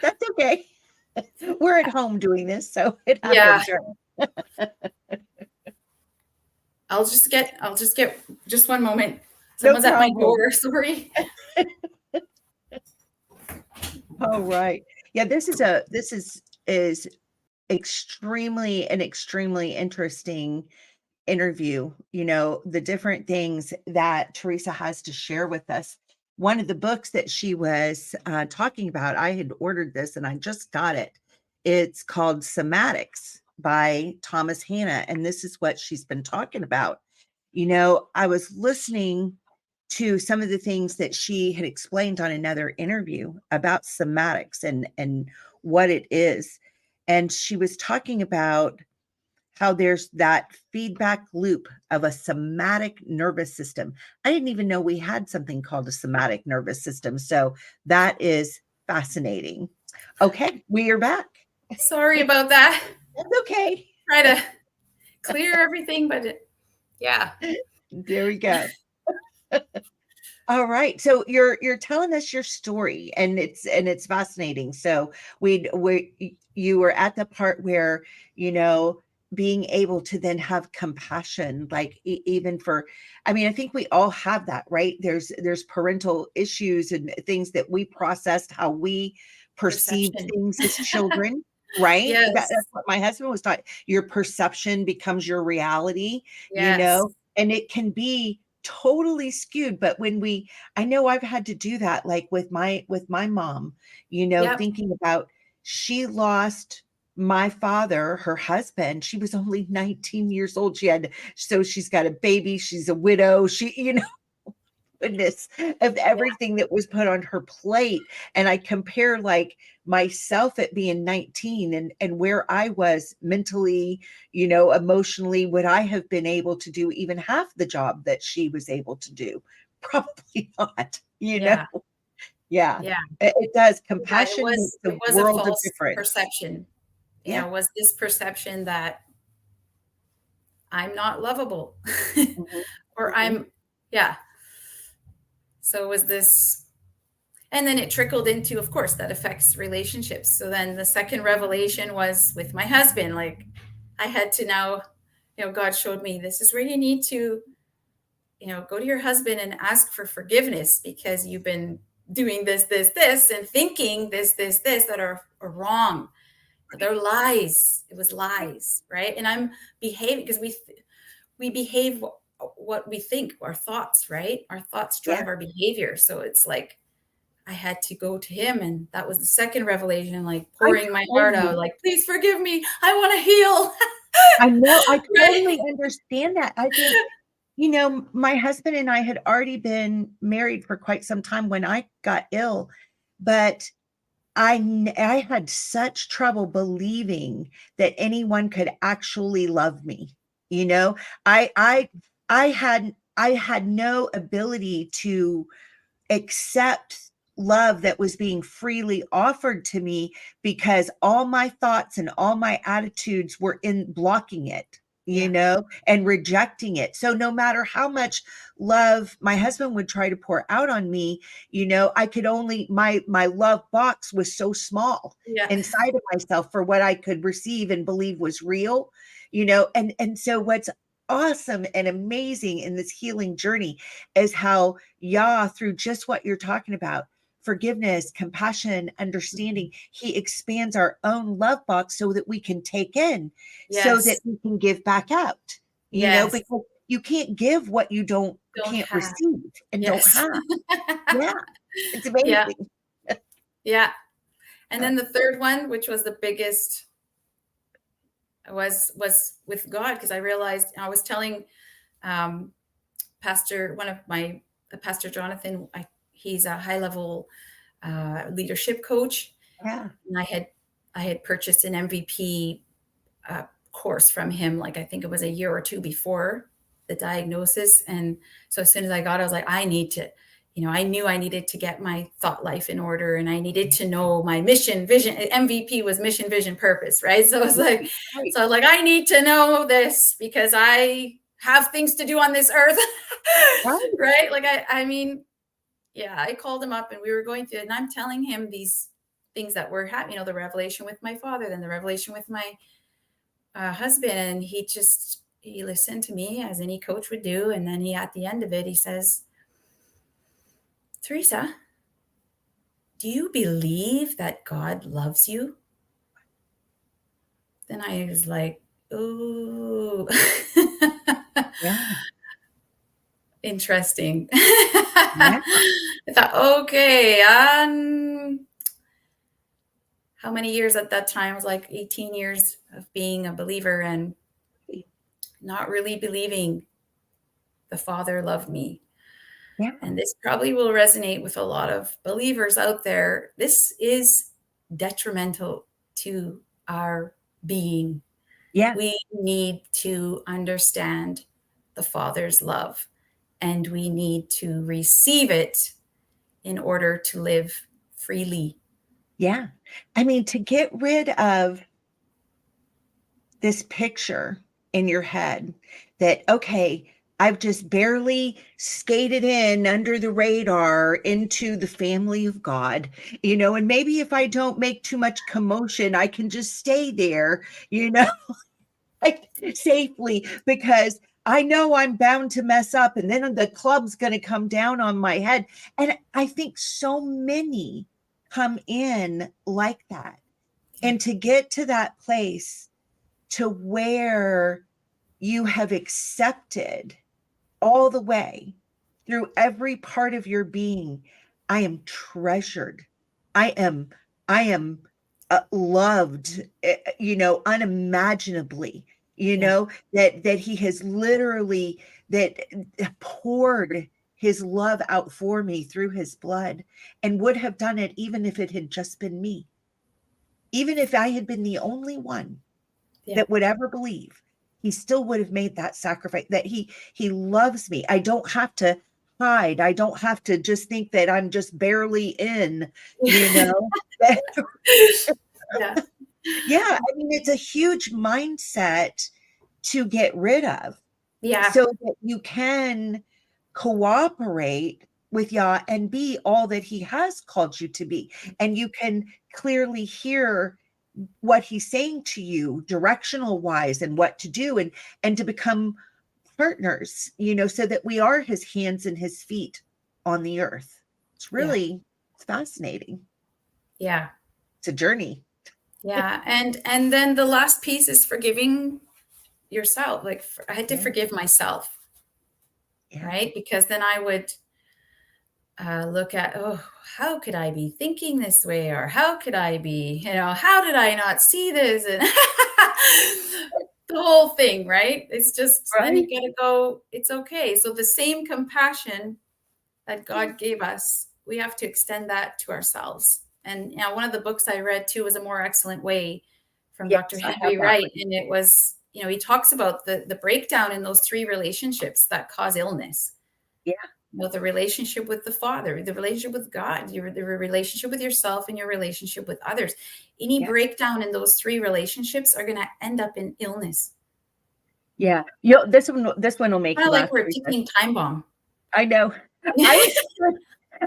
That's okay. We're at home doing this, so it happens, right? I'll just get just one moment. No Someone's at my problem. door. Sorry. Oh, right. Yeah, this is extremely interesting interview. The different things that Teresa has to share with us. One of the books that she was talking about, I had ordered this and I just got it. It's called Somatics by Thomas Hanna, and this is what she's been talking about. I was listening to some of the things that she had explained on another interview about somatics and what it is. And she was talking about how there's that feedback loop of a somatic nervous system. I didn't even know we had something called a somatic nervous system. So that is fascinating. Okay, we are back. Sorry about that. That's okay. Try to clear everything, but yeah. There we go. All right. So you're telling us your story, and it's fascinating. So we you were at the part where, you know, being able to then have compassion, like even for, I mean, I think we all have that, right? There's parental issues and things that we processed how we perceived Perception. things as children, right? That's Yes. what my husband was taught. Your perception becomes your reality, you Yes. know, and it can be totally skewed. But when we, I know I've had to do that, like with my mom, you know, Yep. thinking about, she lost my father, her husband. She was only 19 years old. So she's got a baby, she's a widow, she, you know, goodness, of Yeah. everything that was put on her plate. And I compare like myself at being 19 and where I was mentally, you know, emotionally, would I have been able to do even half the job that she was able to do? Probably not, you know. Yeah. Yeah. Yeah. It does. Yeah. Compassion makes It a was a world of false difference. perception. You Yeah. know, was this perception that I'm not lovable Mhm, or mhm. yeah. So it was this, and then it trickled into, of course, that affects relationships. So then the second revelation was with my husband. Like I had to now, you know, God showed me this is where you need to, you know, go to your husband and ask for forgiveness because you've been doing this, and thinking this that are wrong. They're lies. It was lies, right? And I'm behaving because we behave what we think, our thoughts, right? Our thoughts Yeah. drive our behavior. So it's like I had to go to him, and that was the second revelation, like I pouring my heart out, totally, like, please forgive me. I want to heal. I know, I Right. totally understand that. I think, you know, my husband and I had already been married for quite some time when I got ill, but I had such trouble believing that anyone could actually love me. You know, I I I had no ability to accept love that was being freely offered to me because all my thoughts and all my attitudes were in blocking it, you Yeah. know, and rejecting it. So no matter how much love my husband would try to pour out on me, you know, I could only, my love box was so small Yeah. inside of myself for what I could receive and believe was real, you know. And so what's awesome and amazing in this healing journey is how Yah, through just what you're talking about, forgiveness, compassion, understanding, he expands our own love box so that we can take in, so that Yes. we can give back out, you know, Yes. because you can't give what you Don't can't have. receive and don't Yes. have. Yeah, it's Yeah. amazing. Yeah. And Uh, then the third one, which was the biggest, was with God, because I realized I was telling um, Pastor, one of my Pastor Jonathan, he's a high level leadership coach, yeah, and I had purchased an MVP course from him, like I think it was a year or two before the diagnosis. And so as soon as I got it, I was like, I need to, you know, I knew I needed to get my thought life in order, and I needed to know my mission, vision. MVP was mission, vision, purpose, right? So I was like, right, I need to know this because I have things to do on this earth, right, right? Like I mean, yeah, I called him up and we were going through it, and I'm telling him these things that were happening, you know, the revelation with my father, then the revelation with my husband, and he listened to me as any coach would do, and then he, at the end of it, he says, Teresa, do you believe that God loves you? Then I was like, ooh. yeah, Interesting. yeah, I thought, okay, how many years at that time? It was like 18 years of being a believer and not really believing the Father loved me. yeah, And this probably will resonate with a lot of believers out there. This is detrimental to our being. yeah, We need to understand the Father's love, and we need to receive it in order to live freely. yeah. I mean, to get rid of this picture in your head that, okay, I've just barely skated in under the radar into the family of God, and maybe if I don't make too much commotion, I can just stay there, like safely, because I know I'm bound to mess up and then the club's going to come down on my head. And I think so many come in like that. And to get to that place to where you have accepted all the way through every part of your being, I am treasured. I am loved, unimaginably, Yeah. that he has literally that poured his love out for me through his blood, and would have done it even if it had just been me, even if I had been the only one Yeah. that would ever believe. He still would have made that sacrifice, that he loves me. I don't have to hide. I don't have to just think that I'm just barely in, you know. Yeah. Yeah, I mean, it's a huge mindset to get rid of Yeah. so that you can cooperate with Yah and be all that he has called you to be. And you can clearly hear what he's saying to you directional wise and what to do, and to become partners, so that we are his hands and his feet on the earth. Yeah. It's fascinating. Yeah. It's a journey. Yeah. And then the last piece is forgiving yourself. Like I had to Yeah. forgive myself, Yeah. right? Because then I would look at, oh, how could I be thinking this way? Or how could I be, how did I not see this? And the whole thing, right? It's just, then you Right. got to go, it's okay. So the same compassion that God gave us, we have to extend that to ourselves. And one of the books I read too was A More Excellent Way from Yes, Dr. I have Henry that Wright. one. And it was, he talks about the breakdown in those three relationships that cause illness. Yeah. The relationship with the Father, the relationship with God, the relationship with yourself, and your relationship with others. Any Yeah. breakdown in those three relationships are going to end up in illness. Yeah. This one will make Kind you of like laugh. we're a Teresa. ticking time bomb. I know. I was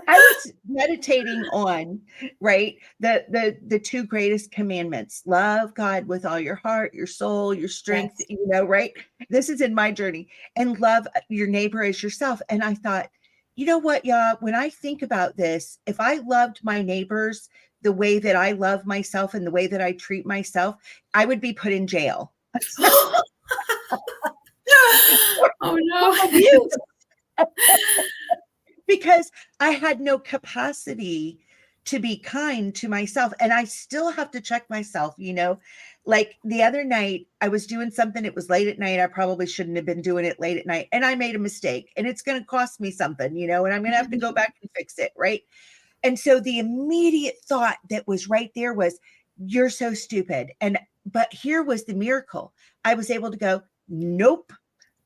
I was meditating on, right, the two greatest commandments: love God with all your heart, your soul, your strength, Yes. right? This is in my journey, and love your neighbor as yourself. And I thought, you know what, yeah, when I think about this, if I loved my neighbors the way that I love myself and the way that I treat myself, I would be put in jail. Oh no. Abuse. Because I had no capacity to be kind to myself. And I still have to check myself, like the other night I was doing something. It was late at night. I probably shouldn't have been doing it late at night. And I made a mistake, and it's going to cost me something, and I'm going to have to go back and fix it. Right. And so the immediate thought that was right there was, you're so stupid. But here was the miracle. I was able to go, nope,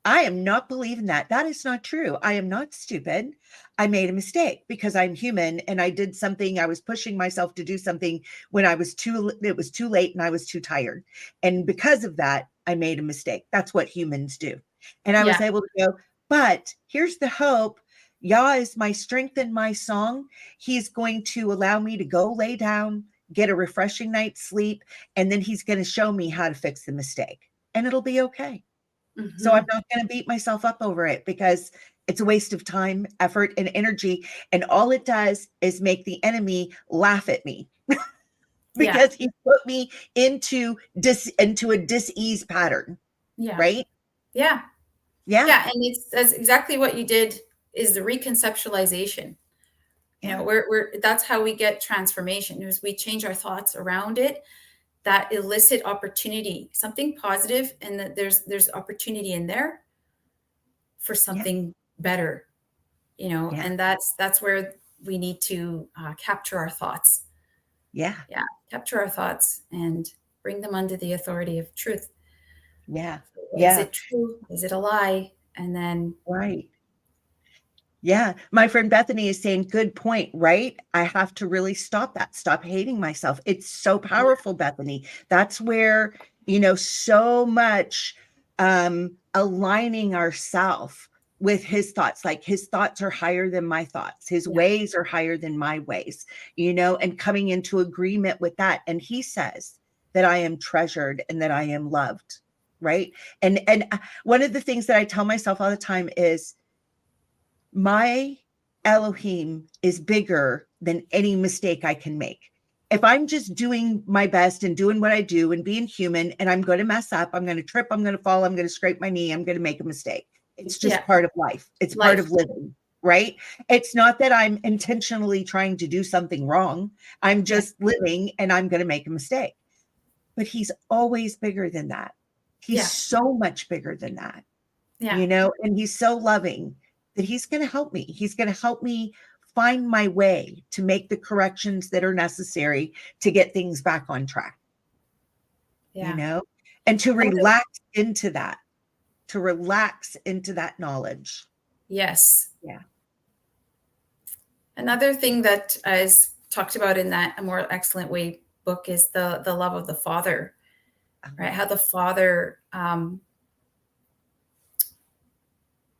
I am not believing that. That is not true. I am not stupid. I made a mistake because I'm human, and I did something. I was pushing myself to do something when it was too late and I was too tired. And because of that, I made a mistake. That's what humans do. And I was Yeah. able to go, but here's the hope. Yah is my strength and my song. He's going to allow me to go lay down, get a refreshing night's sleep, and then he's going to show me how to fix the mistake, and it'll be okay. So I'm Mm-hmm. not going to beat myself up over it, because it's a waste of time, effort, and energy. And all it does is make the enemy laugh at me Yeah. because he put me into a dis-ease pattern. Yeah. Right? Yeah. Yeah. Yeah. And that's exactly what you did, is the reconceptualization. Yeah. That's how we get transformation, is we change our thoughts around it that elicit opportunity, something positive, and that there's opportunity in there for Yeah. something better, Yeah. and that's where we need to capture our thoughts. Yeah. Yeah, capture our thoughts and bring them under the authority of truth. Yeah. Is Yeah. it true? Is it a lie? And then, Right. Yeah. My friend Bethany is saying, good point, right? I have to really stop that. Stop hating myself. It's so powerful, Bethany. That's where, so much aligning ourself with his thoughts. Like his thoughts are higher than my thoughts. His Yeah. ways are higher than my ways, you know, and coming into agreement with that. And he says that I am treasured and that I am loved. Right. And one of the things that I tell myself all the time is my Elohim is bigger than any mistake I can make. If I'm just doing my best and doing what I do and being human, and I'm going to mess up, I'm going to trip, I'm going to fall, I'm going to scrape my knee, I'm going to make a mistake. It's just Yeah. part of life. It's part Life. of living, right? It's not that I'm intentionally trying to do something wrong. I'm Yeah. just living and I'm going to make a mistake. But he's always bigger than that. He's Yeah. so much bigger than that, Yeah. you know, and he's so loving that he's going to help me. He's going to help me find my way to make the corrections that are necessary to get things back on track, you Yeah. know, and to relax into that knowledge. Yes. Yeah. Another thing that is talked about in that A More Excellent Way book is the love of the Father, right? How the Father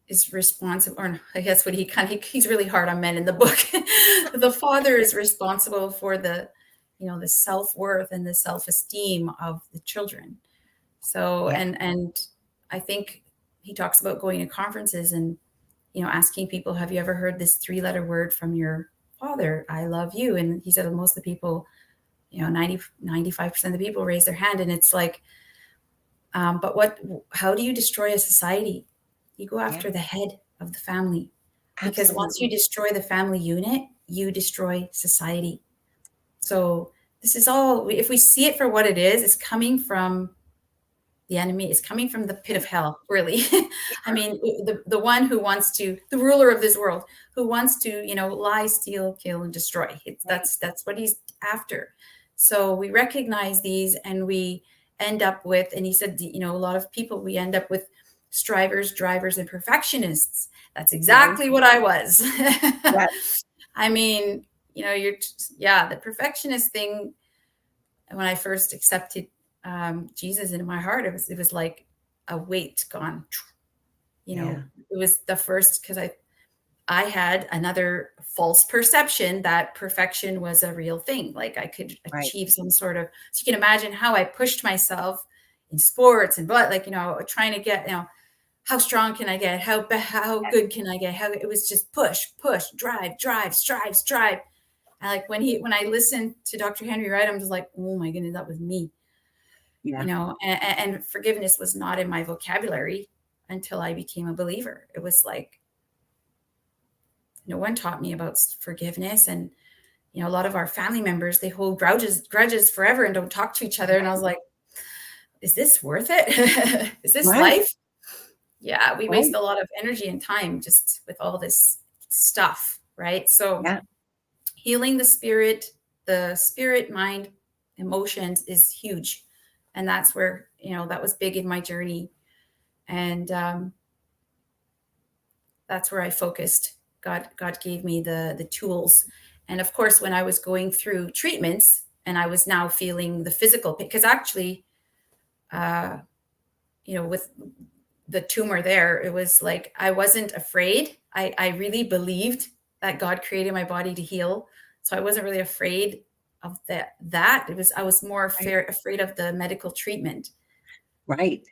is responsible, or I guess what he's really hard on men in the book. The Father is responsible for the self-worth and the self-esteem of the children. So, Yeah. and I think he talks about going to conferences and, asking people, have you ever heard this 3-letter word from your father? I love you. And he said most of the people, 95% of the people raise their hand. And it's like, but how do you destroy a society? You go after the head of the family, because once you Absolutely. destroy the family unit, you destroy society. So this is all, if we see it for what it is, it's coming from the enemy, is coming from the pit of hell, really. I mean, the one who wants to, the ruler of this world, who wants to, lie, steal, kill, and destroy. That's what he's after. So we recognize these, and we end up with, and he said, a lot of people, we end up with strivers, drivers, and perfectionists. That's exactly what I was. Yes. I mean, the perfectionist thing, when I first accepted Jesus into my heart, it was like a weight gone. It was the first, because I had another false perception that perfection was a real thing. Like I could achieve some sort of, so you can imagine how I pushed myself in sports and trying to get, how strong can I get? How good can I get? How it was just push, drive, strive. And like when I listened to Dr. Henry Wright, I'm just like, oh my goodness, that was me. Yeah. And forgiveness was not in my vocabulary until I became a believer. It was like, no one taught me about forgiveness. And, a lot of our family members, they hold grudges forever and don't talk to each other. And I was like, is this worth it? Is this life? Yeah, we waste a lot of energy and time just with all this stuff, right? So healing the spirit, mind, emotions is huge. And that's where, that was big in my journey. And that's where I focused. God gave me the tools. And of course, when I was going through treatments and I was now feeling the physical, because actually, with the tumor there, it was like, I wasn't afraid. I really believed that God created my body to heal. So I wasn't really afraid of that. I was more afraid of the medical treatment. Right.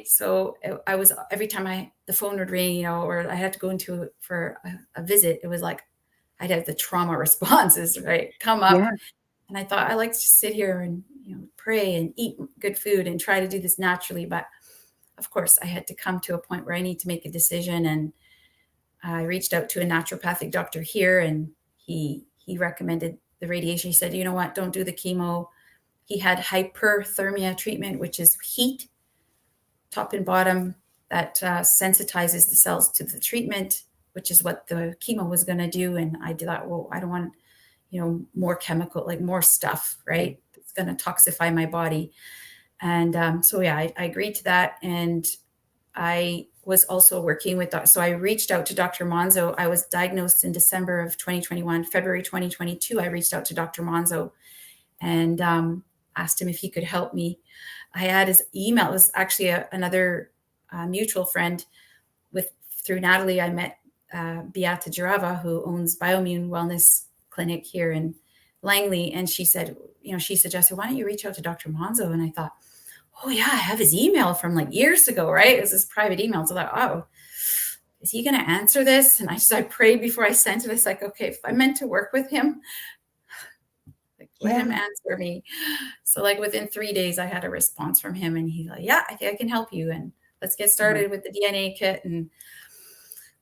So I was, every time the phone would ring, or I had to go into for a visit, it was like, I'd have the trauma responses, right, come up. And I thought, I like to sit here and, pray and eat good food and try to do this naturally. But of course I had to come to a point where I need to make a decision. And I reached out to a naturopathic doctor here, and he recommended the radiation. He said, you know what, don't do the chemo. He had hyperthermia treatment, which is heat, top and bottom, that sensitizes the cells to the treatment, which is what the chemo was going to do. And I thought, well, I don't want, more chemical, like more stuff, right? It's going to toxify my body. And so, yeah, I agreed to that. And I was also working with, so I reached out to Dr. Monzo. I was diagnosed in December of 2021, February 2022. I reached out to Dr. Monzo and asked him if he could help me. I had his email. It was actually another mutual friend with through Natalie, I met Beata Jarava, who owns Bioimmune Wellness Clinic here in Langley. And she said, she suggested, why don't you reach out to Dr. Monzo? And I thought, oh yeah, I have his email from like years ago, right? It was his private email. So I thought, oh, is he going to answer this? And I prayed before I sent it. It's like, okay, if I meant to work with him, like, let him answer me. So like within 3 days, I had a response from him, and he's like, yeah, I think I can help you. And let's get started with the DNA kit. And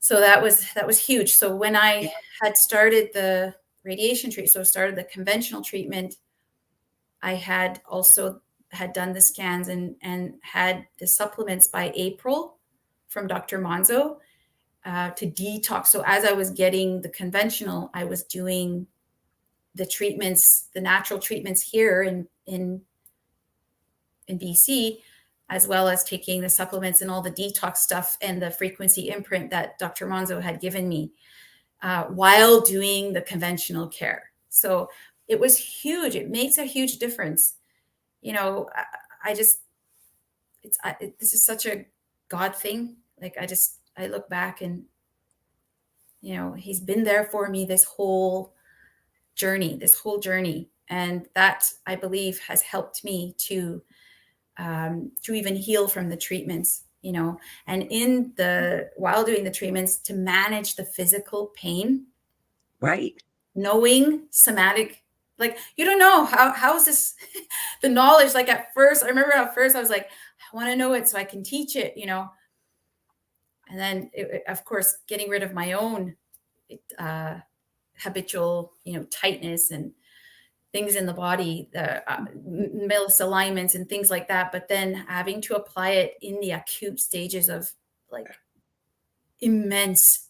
so that was huge. So when I had started the radiation treatment, so started the conventional treatment, I had also had done the scans and had the supplements by April from Dr. Monzo to detox. So as I was getting the conventional, I was doing the treatments, the natural treatments here in BC, as well as taking the supplements and all the detox stuff and the frequency imprint that Dr. Monzo had given me while doing the conventional care. So it was huge. It makes a huge difference. This is such a God thing. Like I look back and, he's been there for me this whole journey. And that, I believe, has helped me to even heal from the treatments, and while doing the treatments, to manage the physical pain, right? Knowing somatic, like, you don't know how is this the knowledge. Like I remember at first I was like, I want to know it so I can teach it, and then of course, getting rid of my own habitual, tightness and things in the body, misalignments and things like that. But then having to apply it in the acute stages of like immense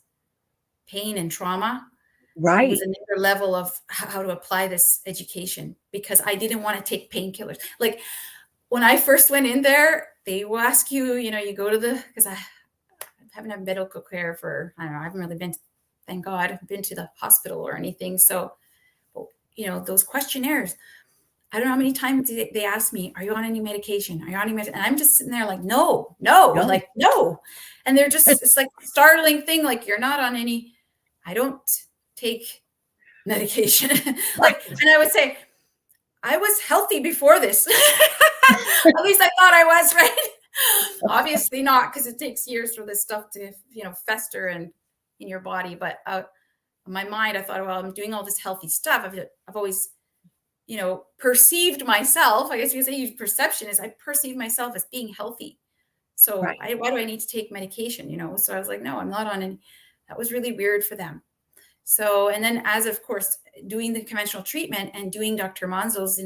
pain and trauma. Right. It was another level of how to apply this education, because I didn't want to take painkillers. Like when I first went in there, they will ask you, you go to because I haven't had medical care for, I don't know, I haven't really been, thank God, I've been to the hospital or anything. So, those questionnaires, I don't know how many times they ask me, are you on any medication? Are you on any medication? And I'm just sitting there like, no. Like, no. And they're just, it's like a startling thing. Like, you're not on any, I don't take medication. Like, and I would say, I was healthy before this. At least I thought I was, right? Obviously not, because it takes years for this stuff to, fester and in your body. But in my mind, I thought, well, I'm doing all this healthy stuff. I've always, perceived myself, I guess you could say use perception, is I perceive myself as being healthy. So why do I need to take medication? So I was like, no, I'm not on any. That was really weird for them. So, and then as of course, doing the conventional treatment and doing Dr. Monzo's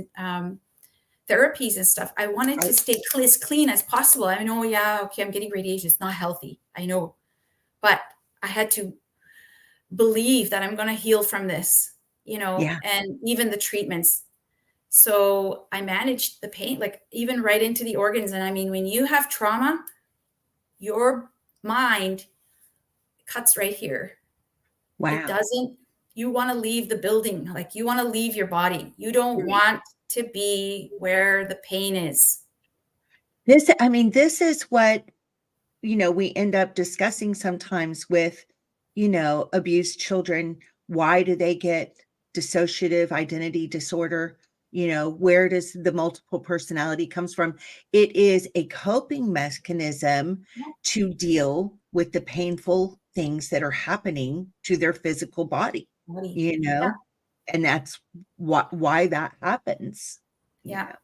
therapies and stuff, I wanted to stay as clean as possible. I know, I'm getting radiation. It's not healthy. I know, but I had to believe that I'm going to heal from this, and even the treatments. So I managed the pain, like even right into the organs. And I mean, when you have trauma, your mind cuts right here. Wow. It doesn't, you want to leave the building. Like you want to leave your body. You don't want to be where the pain is. This is what, we end up discussing sometimes with, abused children. Why do they get dissociative identity disorder? Where does the multiple personality comes from? It is a coping mechanism to deal with the painful things that are happening to their physical body, and that's why that happens. Yeah.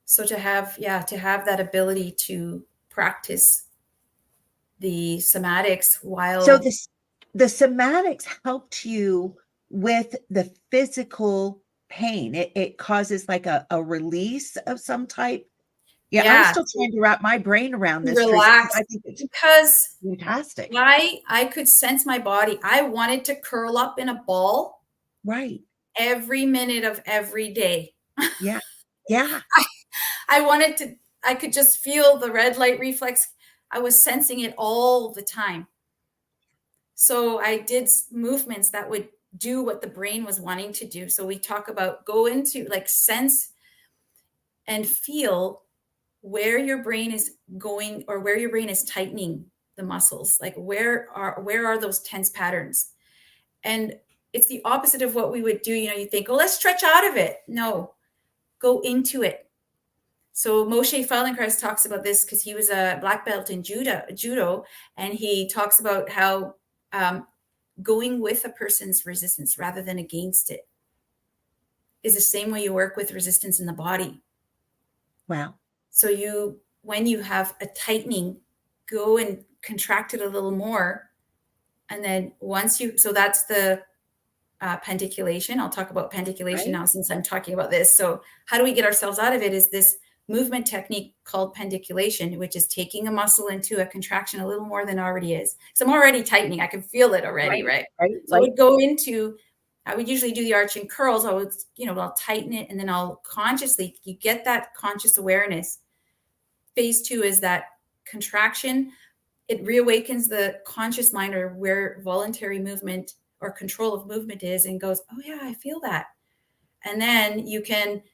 So to have that ability to practice the somatics while. So the somatics helped you with the physical pain. It causes like a release of some type. I'm still trying to wrap my brain around this. Relax. I think it's because fantastic. I could sense my body. I wanted to curl up in a ball. Right. Every minute of every day. Yeah. I could just feel the red light reflex. I was sensing it all the time. So I did movements that would do what the brain was wanting to do. So we talk about go into like sense and feel where your brain is going or where your brain is tightening the muscles. Like where are those tense patterns? And it's the opposite of what we would do. You think, oh, let's stretch out of it. No, go into it. So Moshe Feldenkrais talks about this because he was a black belt in judo, and he talks about how going with a person's resistance rather than against it is the same way you work with resistance in the body. Wow. So when you have a tightening, go and contract it a little more. And then so that's the pediculation. I'll talk about pediculation now since I'm talking about this. So how do we get ourselves out of it is this movement technique called pediculation, which is taking a muscle into a contraction a little more than it already is. So I'm already tightening. I can feel it already, right? So I would go into, I would usually do the arch and curls. I would, I'll tighten it, and then I'll consciously, you get that conscious awareness. Phase 2 is that contraction. It reawakens the conscious mind, or where voluntary movement or control of movement is, and goes, oh yeah, I feel that. And then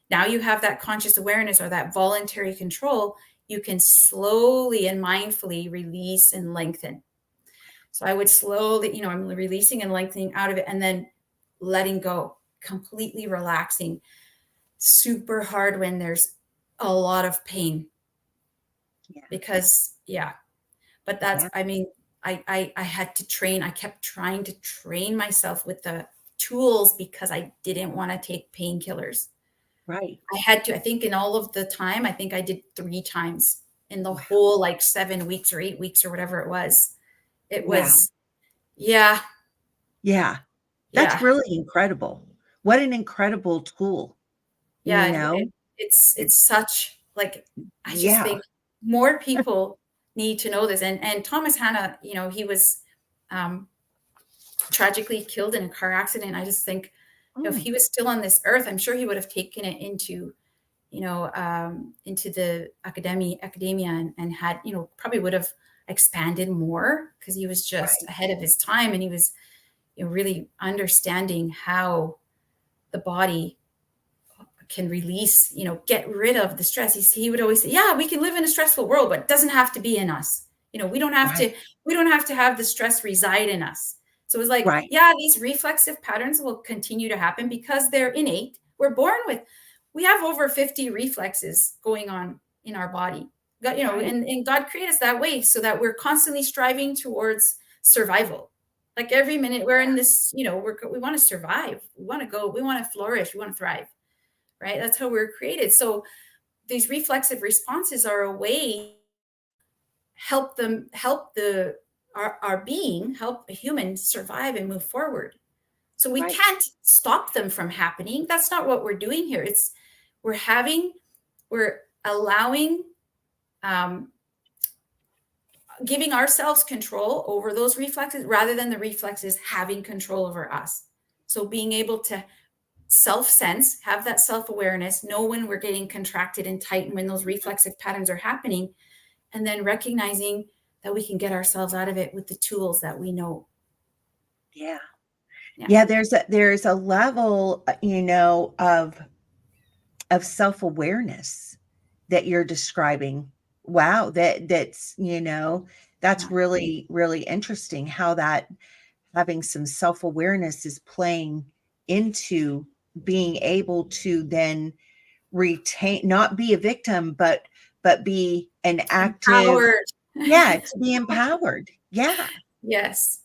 now you have that conscious awareness or that voluntary control, you can slowly and mindfully release and lengthen. So I would slowly, I'm releasing and lengthening out of it, and then letting go, completely relaxing. Super hard when there's a lot of pain. Because, but that's, I had to train. I kept trying to train myself with the tools because I didn't want to take painkillers. Right. I had to, I think in all of the time, I think I did 3 times in the whole 7 weeks or 8 weeks or whatever it was. It was, Yeah. That's really incredible. What an incredible tool. It's such I just think more people need to know this. And Thomas Hanna, he was tragically killed in a car accident. I just think if he was still on this earth, I'm sure he would have taken it into the academia and had, probably would have expanded more, because he was just ahead of his time, and he was really understanding how the body can release, get rid of the stress. He would always say, yeah, we can live in a stressful world, but it doesn't have to be in us. We don't have to have the stress reside in us. So it was these reflexive patterns will continue to happen because they're innate. We have over 50 reflexes going on in our body. God, and God created us that way so that we're constantly striving towards survival. Like every minute we're in this, we want to survive. We want to flourish. We want to thrive, right? That's how we're created. So these reflexive responses are a way help a human survive and move forward. So we can't stop them from happening. That's not what we're doing here. We're allowing, giving ourselves control over those reflexes rather than the reflexes having control over us. So being able to self-sense, have that self-awareness, know when we're getting contracted and tight and when those reflexive patterns are happening, and then recognizing that we can get ourselves out of it with the tools that we know. There's a level, of self-awareness that you're describing. Wow. That's really, really interesting how that having some self-awareness is playing into being able to then retain, not be a victim, but be an active, to be empowered. Yes.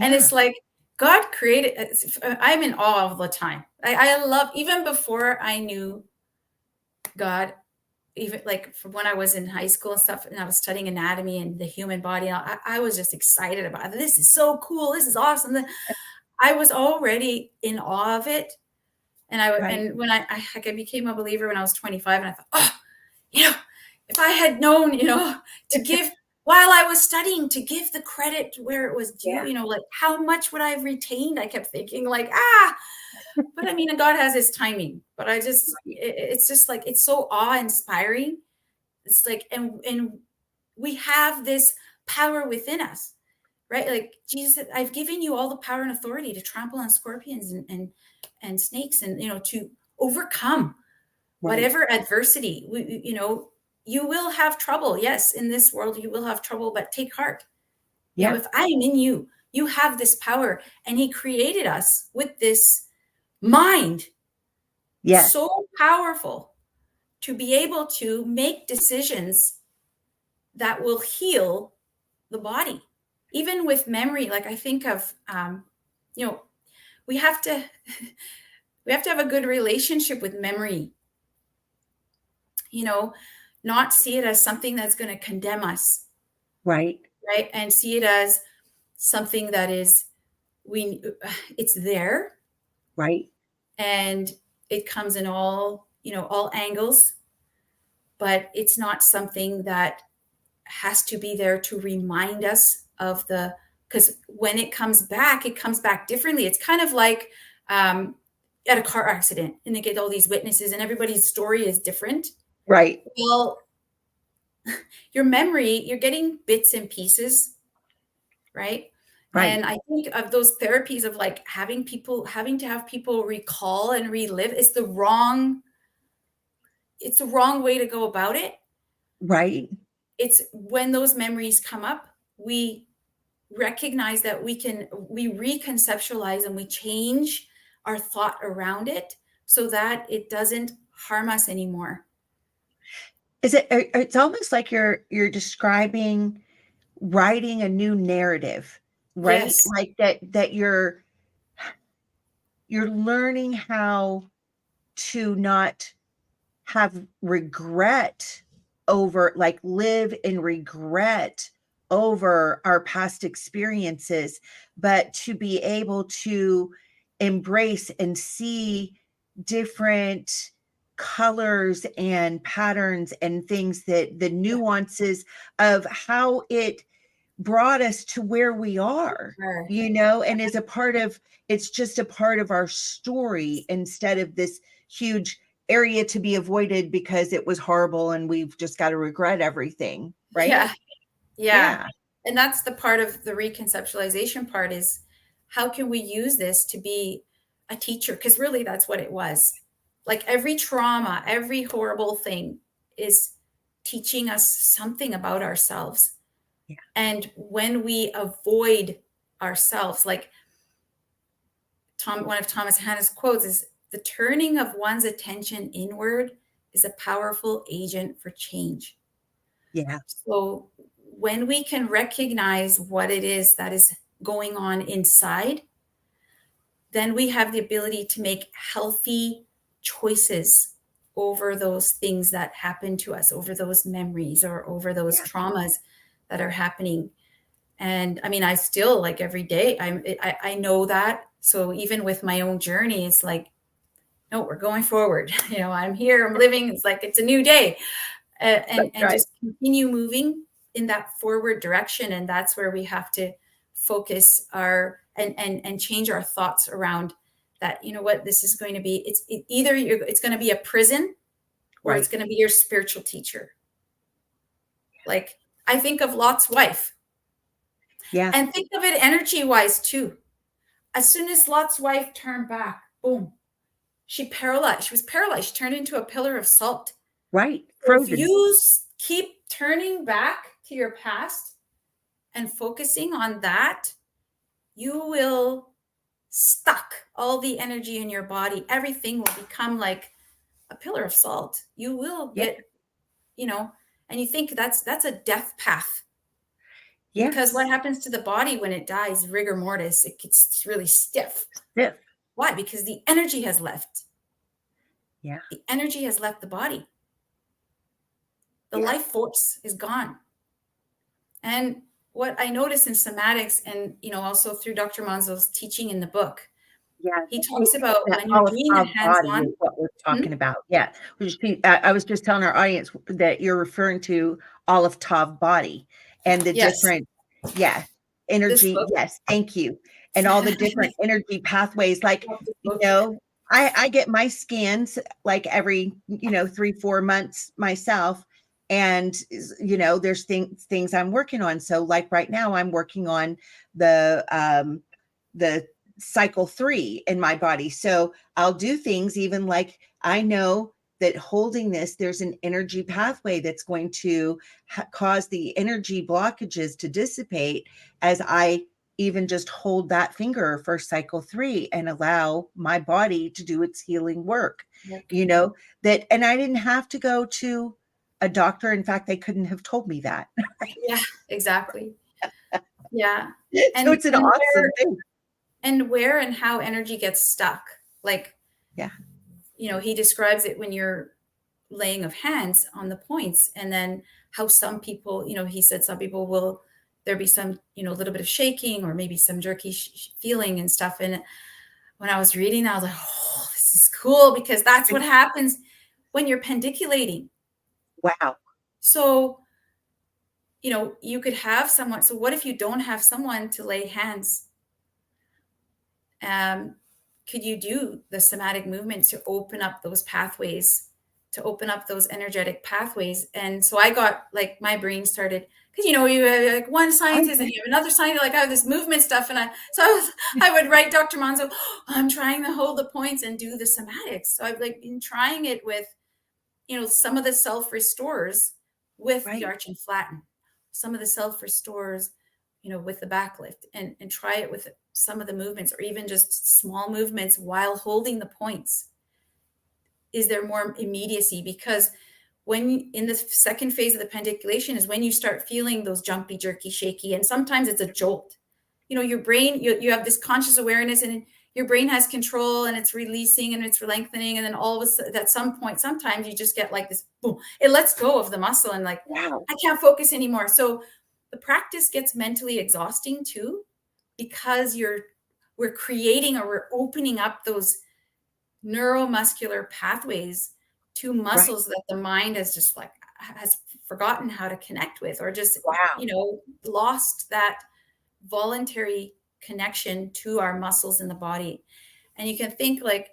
And it's like God created, I'm in awe all the time. I love, even before I knew God, even from when I was in high school and stuff, and I was studying anatomy and the human body, I was just excited about it. This is so cool. This is awesome. I was already in awe of it. And and when I became a believer when I was 25, and I thought, if I had known, to give while I was studying, to give the credit where it was due, how much would I have retained? I kept thinking but I mean, God has his timing, but it's just it's so awe-inspiring. It's and we have this power within us, right? Like Jesus said, I've given you all the power and authority to trample on scorpions and snakes, and, to overcome whatever adversity. You will have trouble. Yes, in this world you will have trouble, but take heart. You know, Yeah. if I am in you, you have this power. And he created us with this mind Yes. so powerful to be able to make decisions that will heal the body. Even with memory, like I think of, you know, we have to we have to have a good relationship with memory, you know, not see it as something that's going to condemn us, Right. right? And see it as something that is, we it's there, Right. and it comes in all, you know, all angles, but it's not something that has to be there to remind us of the, because when it comes back differently. It's kind of like at a car accident, and they get all these witnesses and everybody's story is different. Right. Well, your memory, you're getting bits and pieces, right? Right. And I think of those therapies of like having to have people recall and relive, it's the wrong way to go about it. Right. It's when those memories come up, we recognize that we reconceptualize and we change our thought around it so that it doesn't harm us anymore. It's almost like you're describing writing a new narrative, right? Yes. Like that you're learning how to not have regret over, like, live in regret over our past experiences, but to be able to embrace and see different colors and patterns and things, that the nuances of how it brought us to where we are, Sure. and is a part of, it's just a part of our story, instead of this huge area to be avoided because it was horrible and we've just got to regret everything, right? Yeah. Yeah. Yeah. And that's the part of the reconceptualization part, is how can we use this to be a teacher? Because really that's what it was. Like every trauma, every horrible thing is teaching us something about ourselves. Yeah. And when we avoid ourselves, like one of Thomas Hanna's quotes is, the turning of one's attention inward is a powerful agent for change. Yeah. So when we can recognize what it is that is going on inside, then we have the ability to make healthy choices over those things that happen to us, over those memories, or over those Yeah. traumas that are happening. And I mean, I still, like, every day I know that. So even with my own journey, it's like, no, we're going forward. I'm here, I'm living. It's like, it's a new day. And Right. just continue moving in that forward direction. And that's where we have to focus our and change our thoughts around that. You know what, this is going to be, it's going to be a prison, or Right. it's going to be your spiritual teacher. Like, I think of Lot's wife. Yeah. And think of it energy wise too. As soon as Lot's wife turned back, boom, she was paralyzed. She turned into a pillar of salt. Right. If Frozen. you keep turning back to your past and focusing on that, you will stuck all the energy in your body. Everything will become like a pillar of salt. You will Yeah. get, and you think that's a death path. Because Yes. what happens to the body when it dies, rigor mortis, it gets really stiff. Stiff. Why? Because the energy has left. Yeah. The energy has left the body. The Yeah. life force is gone. And what I notice in somatics, and also through Dr. Manzo's teaching in the book, Yeah. he talks about That when you're all doing of a body hands-on. is what we're Hmm? talking about. Yeah. I was just telling our audience that you're referring to all of Tav body and the Yes, different, yeah, this energy. book. Yes. Thank you. And all the different energy pathways. Like, Love this you book. know, I get my scans like every, 3-4 months myself. And, there's things I'm working on. So like right now I'm working on the cycle 3 in my body. So I'll do things even like, I know that holding this, there's an energy pathway that's going to cause the energy blockages to dissipate as I even just hold that finger for cycle 3 and allow my body to do its healing work. Okay. That, and I didn't have to go to a doctor. In fact, they couldn't have told me that. Yeah, exactly. Yeah. So it's an awesome thing. And where and how energy gets stuck. Like, yeah, he describes it when you're laying of hands on the points, and then how some people, he said some people will, there be some, a little bit of shaking or maybe some jerky feeling and stuff. And when I was reading, I was like, oh, this is cool, because that's what happens when you're pendiculating. Wow. So, you could have someone. So what if you don't have someone to lay hands? Could you do the somatic movement to open up those pathways, to open up those energetic pathways? And so I got, like, my brain started, because you have like one scientist and you have another scientist, like I have this movement stuff, and I would write Dr. Monzo, I'm trying to hold the points and do the somatics. So I've been trying it with some of the self restores with the arch and flatten, some of the self restores with the backlift, and try it with some of the movements, or even just small movements while holding the points. Is there more immediacy? Because when in the second phase of the pendiculation is when you start feeling those jumpy, jerky, shaky, and sometimes it's a jolt. Your brain, you have this conscious awareness, and your brain has control, and it's releasing and it's lengthening, and then all of a sudden, at some point, sometimes you just get like this boom. It lets go of the muscle, and like, wow, I can't focus anymore. So the practice gets mentally exhausting too, because we're creating, or we're opening up those neuromuscular pathways to muscles that the mind has just has forgotten how to connect with, or just wow, lost that voluntary connection to our muscles in the body. And you can think, like,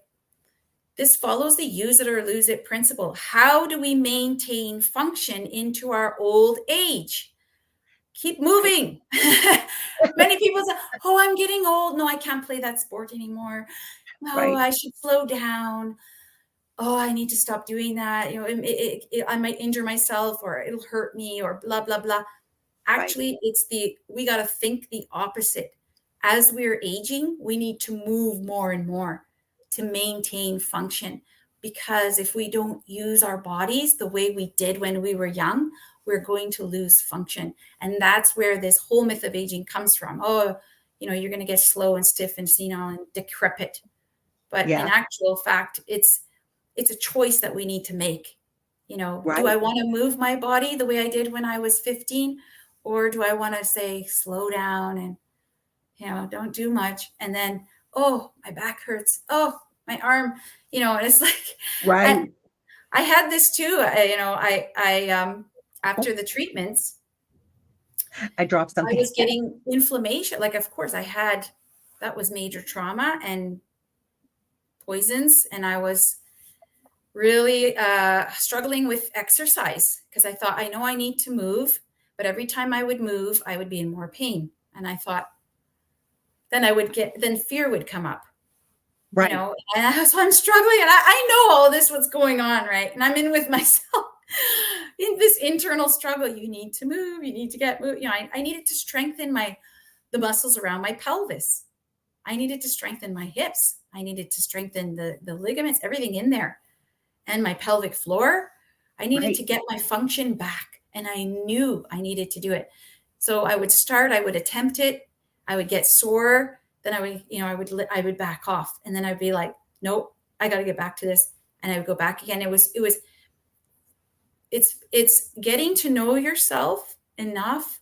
this follows the use it or lose it principle. How do we maintain function into our old age? Keep moving. Many people say, oh, I'm getting old. No, I can't play that sport anymore. No, I should slow down. Oh, I need to stop doing that. I might injure myself, or it'll hurt me, or blah, blah, blah. Actually, we got to think the opposite. As we're aging, we need to move more and more to maintain function. Because if we don't use our bodies the way we did when we were young, we're going to lose function. And that's where this whole myth of aging comes from. Oh, you're going to get slow and stiff and senile and decrepit. But in actual fact, it's a choice that we need to make. Do I want to move my body the way I did when I was 15? Or do I want to say, slow down and, don't do much? And then, oh, my back hurts. Oh, my arm, and it's like, I had this too. After the treatments, I dropped something. I was getting inflammation. Like, of course that was major trauma and poisons. And I was really struggling with exercise, because I thought, I know I need to move, but every time I would move, I would be in more pain. And I thought, then fear would come up. And so I'm struggling, and I know all this, what's going on, right? And I'm in with myself in this internal struggle. You need to move, you need to get moved. I needed to strengthen the muscles around my pelvis. I needed to strengthen my hips. I needed to strengthen the ligaments, everything in there, and my pelvic floor. I needed to get my function back, and I knew I needed to do it. So I would attempt it. I would get sore. Then I would back off, and then I'd be like, nope, I got to get back to this. And I would go back again. It's getting to know yourself enough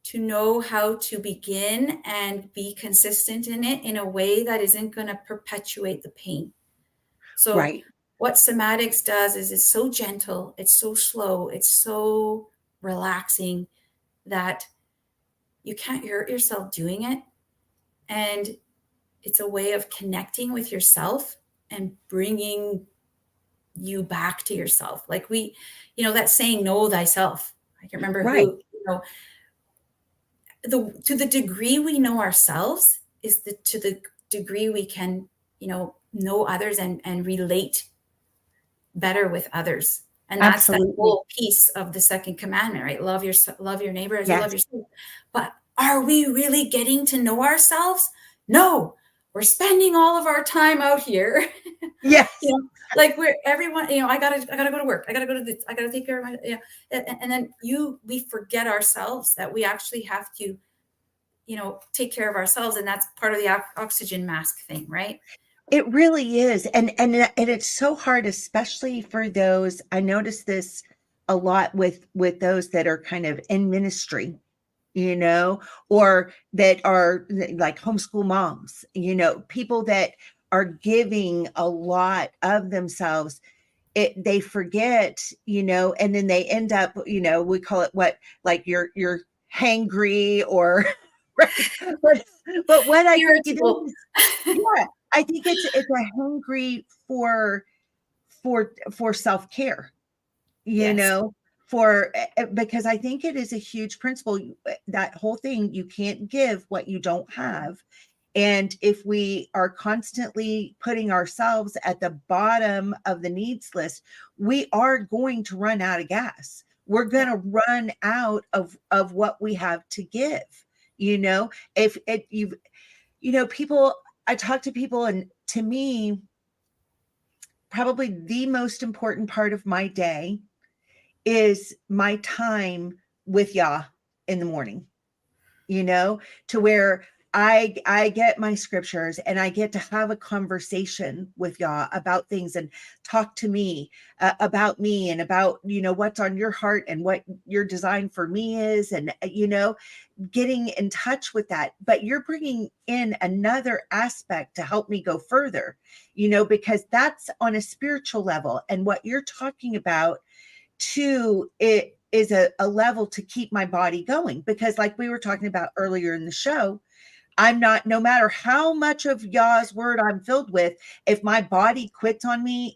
to know how to begin and be consistent in it in a way that isn't going to perpetuate the pain. So what somatics does is it's so gentle, it's so slow, it's so relaxing that you can't hurt yourself doing it. And it's a way of connecting with yourself and bringing you back to yourself. Like that saying, know thyself. I can't remember who, to the degree we know ourselves is to the degree we can, know others and relate better with others. And that's that Absolutely. whole piece of the second commandment, right? Love your neighbor as you love Yes. yourself. But are we really getting to know ourselves? No, we're spending all of our time out here. Yes. Like we're everyone, I gotta go to work. I gotta go to this. I gotta take care of my, and then we forget ourselves, that we actually have to, take care of ourselves. And that's part of the oxygen mask thing, right? It really is. And it's so hard, especially for those. I notice this a lot with those that are kind of in ministry, or that are like homeschool moms, people that are giving a lot of themselves. They forget, and then they end up, we call it what, like you're hangry or right. But what I think it Irritable. is, yeah, I think it's a hungry for self-care, Yes. for because I think it is a huge principle, that whole thing, you can't give what you don't have. And if we are constantly putting ourselves at the bottom of the needs list, we are going to run out of gas. We're going to run out of what we have to give. If you've, people, I talk to people, and to me, probably the most important part of my day is my time with Yah in the morning, to where I get my scriptures and I get to have a conversation with Yah about things, and talk to me about me, and about, what's on your heart and what your design for me is. And, getting in touch with that. But you're bringing in another aspect to help me go further, because that's on a spiritual level. And what you're talking about too, it is a level to keep my body going, because like we were talking about earlier in the show, I'm not, no matter how much of Yah's word I'm filled with, if my body quits on me,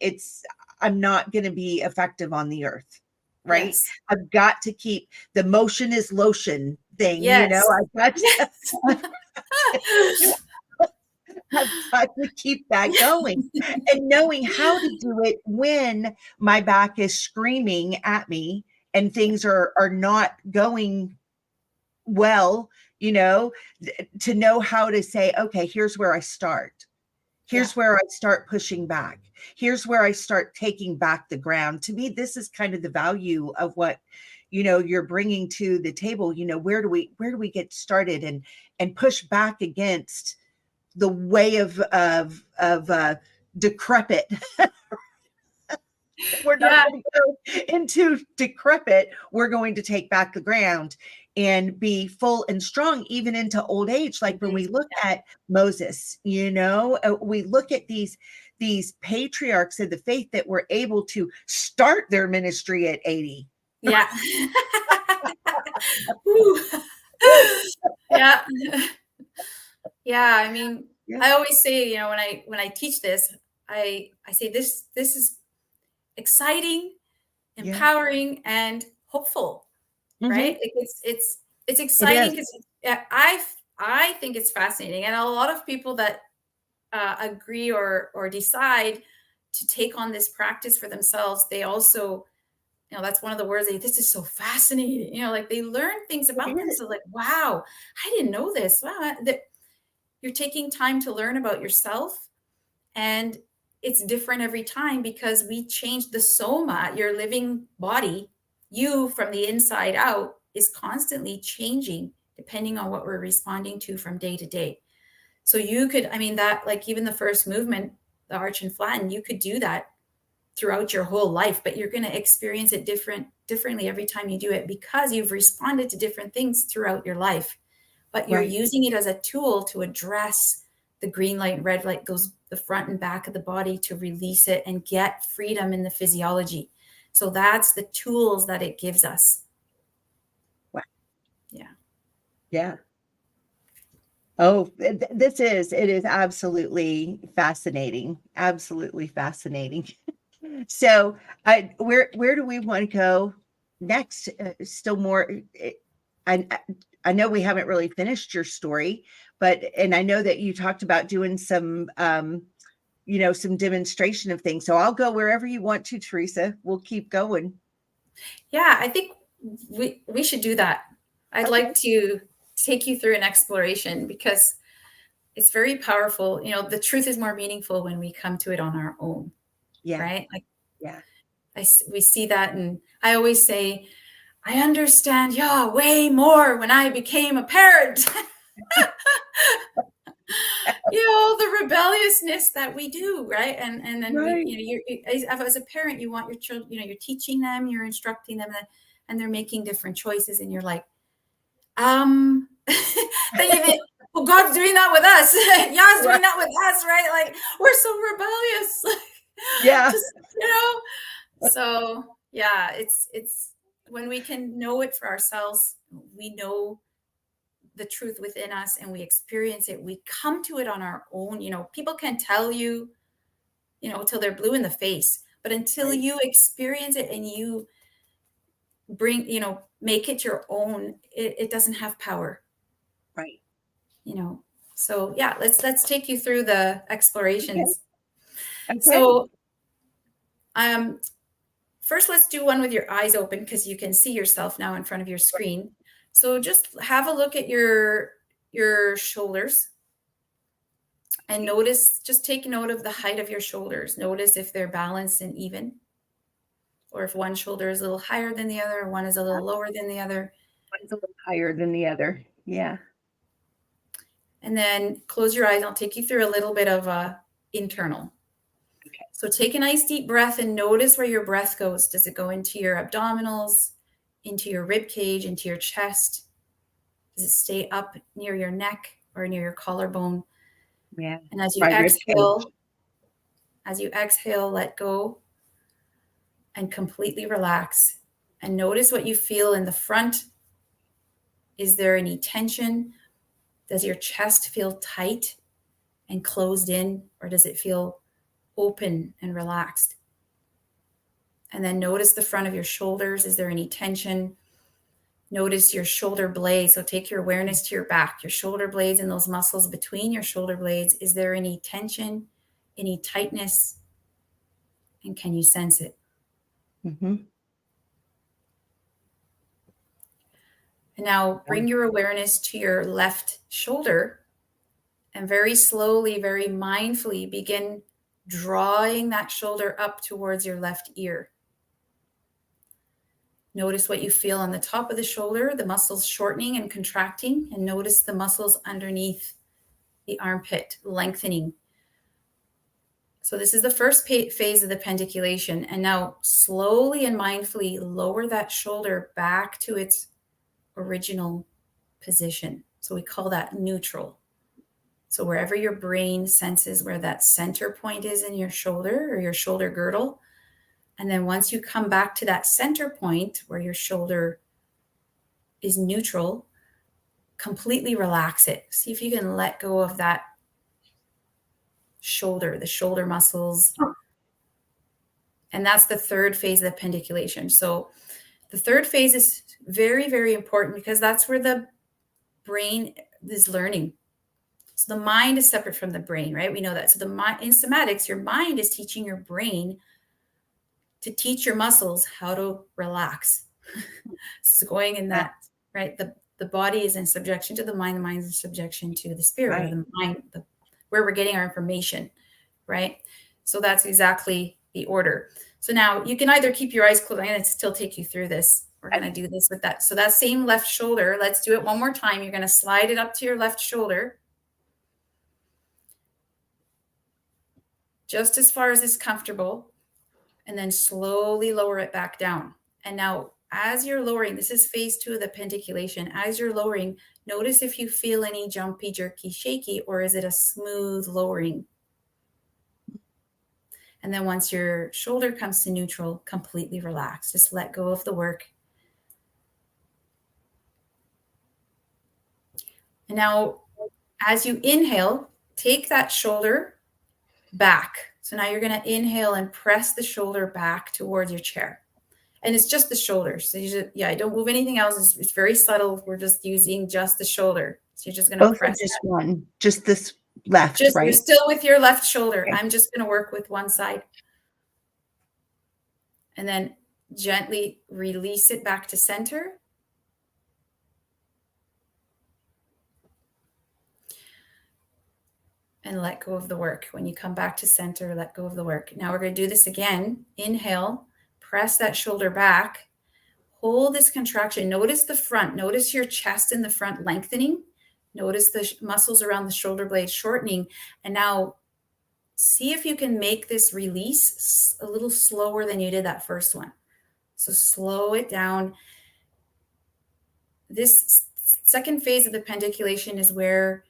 I'm not going to be effective on the earth. Right. Yes. I've got to keep the motion is lotion thing, Yes. I've got to, Yes. I've got to keep that going, and knowing how to do it when my back is screaming at me and things are not going well, to know how to say, okay, here's where I start. Yeah. Here's where I start pushing back. Here's where I start taking back the ground. To me, this is kind of the value of what, you're bringing to the table. Where do we get started and push back against the way of decrepit. We're not Yeah. going to go into decrepit. We're going to take back the ground and be full and strong, even into old age. Like when we look at Moses, we look at these patriarchs of the faith that were able to start their ministry at 80. Yeah. Yeah. Yeah. I mean, Yeah. I always say, when I teach this, I say this is exciting, Yeah. empowering, and hopeful, right? Mm-hmm. It's It exciting is. because I think it's fascinating, and a lot of people that agree or decide to take on this practice for themselves, they also, that's one of the words this is so fascinating, like they learn things It about is. themselves, like, wow, I didn't know this. Wow, that you're taking time to learn about yourself, and it's different every time because we change the soma, your living body. You from the inside out is constantly changing depending on what we're responding to from day to day. So you could, that, like, even the first movement, the arch and flatten, you could do that throughout your whole life, but you're going to experience it differently every time you do it because you've responded to different things throughout your life. But you're Right. using it as a tool to address the green light and red light, goes the front and back of the body, to release it and get freedom in the physiology. So that's the tools that it gives us. Wow. Yeah. Yeah. Oh, it is absolutely fascinating. Absolutely fascinating. So, where do we want to go next? Still more. I I know we haven't really finished your story, and I know that you talked about doing some some demonstration of things. So I'll go wherever you want to, Teresa. We'll keep going. Yeah, I think we should do that. I'd Okay. like to take you through an exploration because it's very powerful. The truth is more meaningful when we come to it on our own. Yeah. Right? Like, Yeah. we see that, and I always say, I understand Yah way more when I became a parent. The rebelliousness that we do, right? And then Right. as a parent, you want your children, you're teaching them, you're instructing them, and they're making different choices, and you're like, well, God's doing that with us. Yah's doing that with us, right? Like, we're so rebellious. Yeah. Just, so yeah, it's when we can know it for ourselves, we know the truth within us and we experience it, we come to it on our own. People can tell you, till they're blue in the face, but until Right. you experience it and you make it your own, it doesn't have power. Right. So yeah, let's take you through the explorations. Okay. So first, let's do one with your eyes open because you can see yourself now in front of your screen. So just have a look at your shoulders and just take note of the height of your shoulders. Notice if they're balanced and even, or if one shoulder is a little higher than the other, or one is a little lower than the other. One's a little higher than the other. Yeah. And then close your eyes and I'll take you through a little bit of internal. Okay. So take a nice deep breath and notice where your breath goes. Does it go into your abdominals, into your rib cage, into your chest? Does it stay up near your neck or near your collarbone? Yeah. And as you exhale, let go and completely relax. And notice what you feel in the front. Is there any tension? Does your chest feel tight and closed in, or does it feel open and relaxed? And then notice the front of your shoulders. Is there any tension? Notice your shoulder blades. So take your awareness to your back, your shoulder blades and those muscles between your shoulder blades. Is there any tension, any tightness? And can you sense it? Mm-hmm. And now bring your awareness to your left shoulder and very slowly, very mindfully begin drawing that shoulder up towards your left ear. Notice what you feel on the top of the shoulder, the muscles shortening and contracting, and notice the muscles underneath the armpit lengthening. So this is the first phase of the pendiculation. And now slowly and mindfully lower that shoulder back to its original position. So we call that neutral. So wherever your brain senses where that center point is in your shoulder or your shoulder girdle, and then once you come back to that center point where your shoulder is neutral, completely relax it. See if you can let go of that shoulder, the shoulder muscles. And that's the third phase of the pendiculation. So the third phase is very, very important because that's where the brain is learning. So the mind is separate from the brain, right? We know that. So the mind in somatics, your mind is teaching your brain to teach your muscles how to relax. So going in that, right? The body is in subjection to the mind is in subjection to the spirit, right. Or the mind, where we're getting our information, right? So that's exactly the order. So now you can either keep your eyes closed. I'm going to still take you through this. We're going to do this with that. So that same left shoulder, let's do it one more time. You're going to slide it up to your left shoulder, just as far as is comfortable, and then slowly lower it back down. And now as you're lowering, this is phase 2 of the pendiculation. As you're lowering, notice if you feel any jumpy, jerky, shaky, or is it a smooth lowering? And then once your shoulder comes to neutral, completely relax. Just let go of the work. And now as you inhale, take that shoulder back. So now you're going to inhale and press the shoulder back towards your chair. And it's just the shoulder. So don't move anything else. It's very subtle. We're just using just the shoulder. So you're just going to press. Just one. Just this Left, Just, you're right? still with your left shoulder. Okay. I'm just going to work with one side. And then gently release it back to center. And let go of the work. When you come back to center, let go of the work. Now we're going to do this again. Inhale, press that shoulder back. Hold this contraction. Notice the front. Notice your chest in the front lengthening. Notice the muscles around the shoulder blade shortening. And now see if you can make this release a little slower than you did that first one. So slow it down. This second phase of the pendiculation is where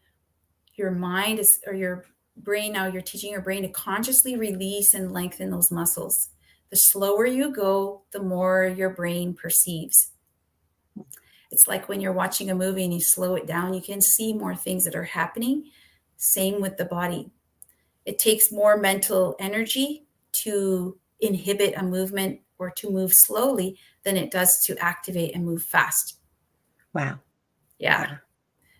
your mind is, or your brain, now you're teaching your brain to consciously release and lengthen those muscles. The slower you go, the more your brain perceives. It's like when you're watching a movie and you slow it down, you can see more things that are happening. Same with the body. It takes more mental energy to inhibit a movement or to move slowly than it does to activate and move fast. Wow. Yeah.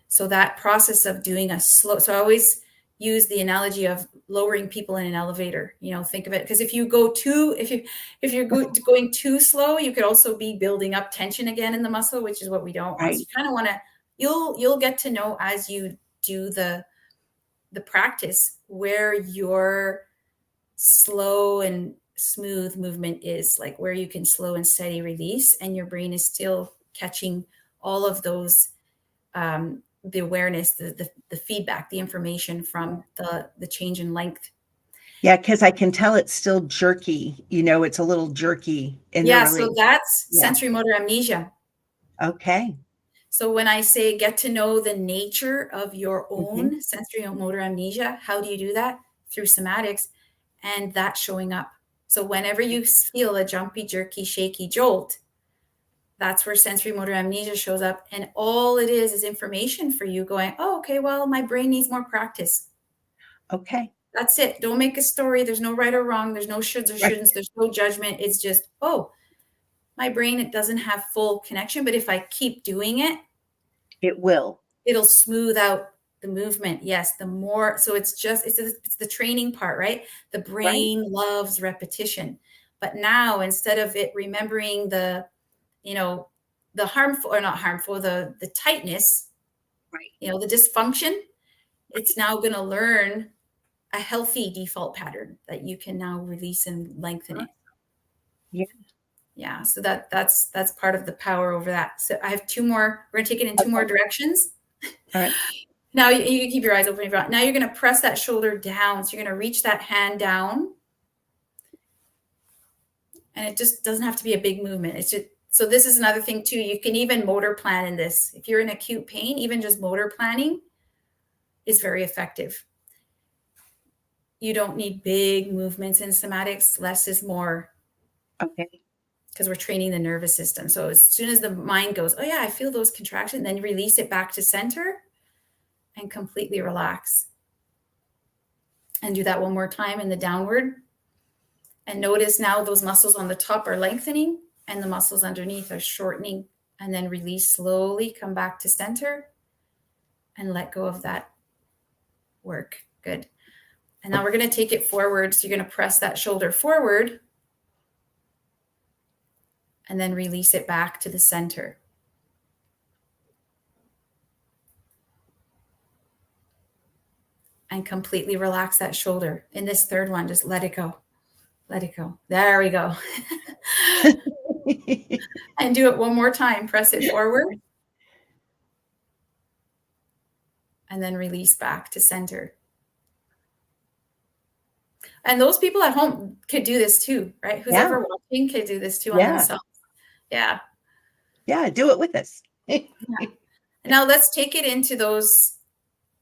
So that process of doing a slow, so I always use the analogy of lowering people in an elevator. You know, think of it, because if you go too, if you're going too slow, you could also be building up tension again in the muscle, which is what we don't want. So Right. you kind of want to, you'll get to know as you do the practice where your slow and smooth movement is, like where you can slow and steady release, and your brain is still catching all of those the awareness, the feedback, the information from the change in length. Yeah, because I can tell it's still jerky. It's a little jerky in the Yeah, so release. that's Yeah. sensory motor amnesia. Okay. So when I say get to know the nature of your Hmm. own sensory motor amnesia, how do you do that? Through somatics, and that showing up. So whenever you feel a jumpy, jerky, shaky jolt, that's where sensory motor amnesia shows up. And all it is information for you going, oh, okay, well, my brain needs more practice. Okay. That's it. Don't make a story. There's no right or wrong. There's no shoulds or Right. shouldn'ts. There's no judgment. It's just, oh, my brain, it doesn't have full connection. But if I keep doing it, It will. it'll smooth out the movement. Yes, the more. So it's the training part, right? The Right. brain loves repetition. But now instead of it remembering the harmful, or not harmful, the tightness, Right. the dysfunction, it's now going to learn a healthy default pattern that you can now release and lengthen it. Yeah. Yeah. So that's part of the power over that. So I have two more. We're going to take it in two more Okay. directions. All right. Now you can keep your eyes open if you want. Now you're going to press that shoulder down. So you're going to reach that hand down. And it just doesn't have to be a big movement. It's just, so this is another thing too. You can even motor plan in this. If you're in acute pain, even just motor planning is very effective. You don't need big movements in somatics. Less is more. Okay. Because we're training the nervous system. So as soon as the mind goes, oh yeah, I feel those contractions, then you release it back to center and completely relax. And do that one more time in the downward. And notice now those muscles on the top are lengthening and the muscles underneath are shortening. And then release slowly, come back to center and let go of that work. Good. And now we're going to take it forward. So you're going to press that shoulder forward and then release it back to the center. And completely relax that shoulder. In this third one, just let it go. Let it go. There we go. And do it one more time. Press it forward. And then release back to center. And those people at home could do this too, right? Who's ever watching could do this too on themselves. Yeah. Yeah. Do it with us. Yeah. Now let's take it into those,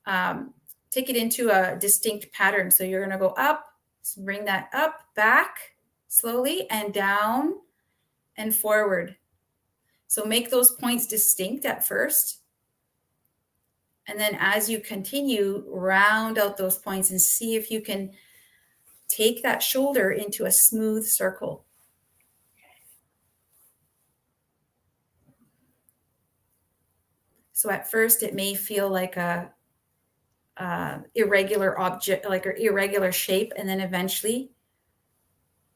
take it into a distinct pattern. So you're going to go up, so bring that up, back slowly, and down and forward. So make those points distinct at first. And then as you continue, round out those points and see if you can take that shoulder into a smooth circle. So at first it may feel like a irregular object, like an irregular shape. And then eventually,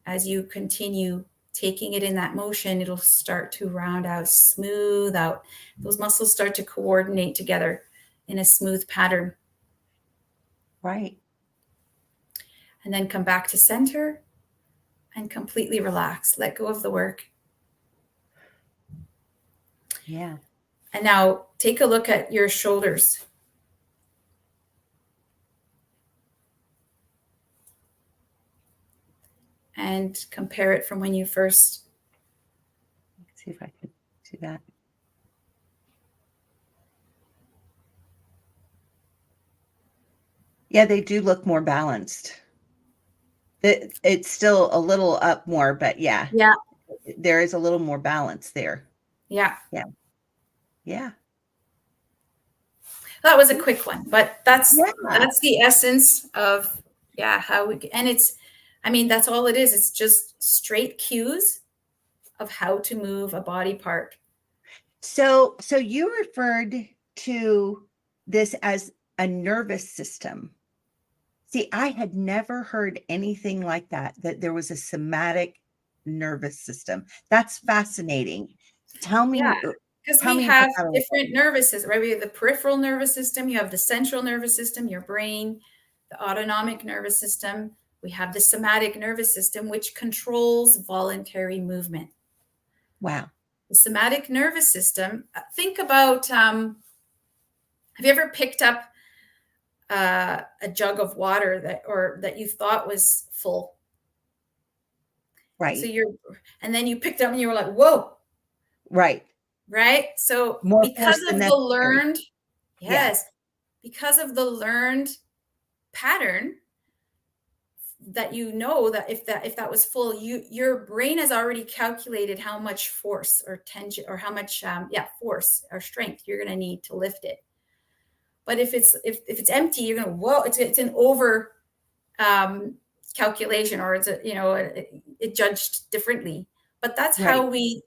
as you continue taking it in that motion, it'll start to round out, smooth out. Those muscles start to coordinate together in a smooth pattern. Right. And then come back to center and completely relax. Let go of the work. Yeah. And now take a look at your shoulders. And compare it from when you first. Let's see if I can do that. Yeah, they do look more balanced. It's still a little up more, but yeah. Yeah. There is a little more balance there. Yeah. Yeah. Yeah. That was a quick one, but that's the essence of how we, and it's, I mean, that's all it is. It's just straight cues of how to move a body part. So you referred to this as a nervous system. See, I had never heard anything like that there was a somatic nervous system. That's fascinating. Tell me. Yeah, because we have different nervous systems, right? We have the peripheral nervous system, you have the central nervous system, your brain, the autonomic nervous system. We have the somatic nervous system, which controls voluntary movement. Wow. The somatic nervous system, think about, have you ever picked up a jug of water that you thought was full? Right. So and then you picked up and you were like, whoa. Right. Right. So More because of the learned, because of the learned pattern that that if that was full, your brain has already calculated how much force or tension or how much force or strength you're going to need to lift it. But if it's empty, you're going to, whoa, it's an over calculation, or it's it judged differently. But that's how we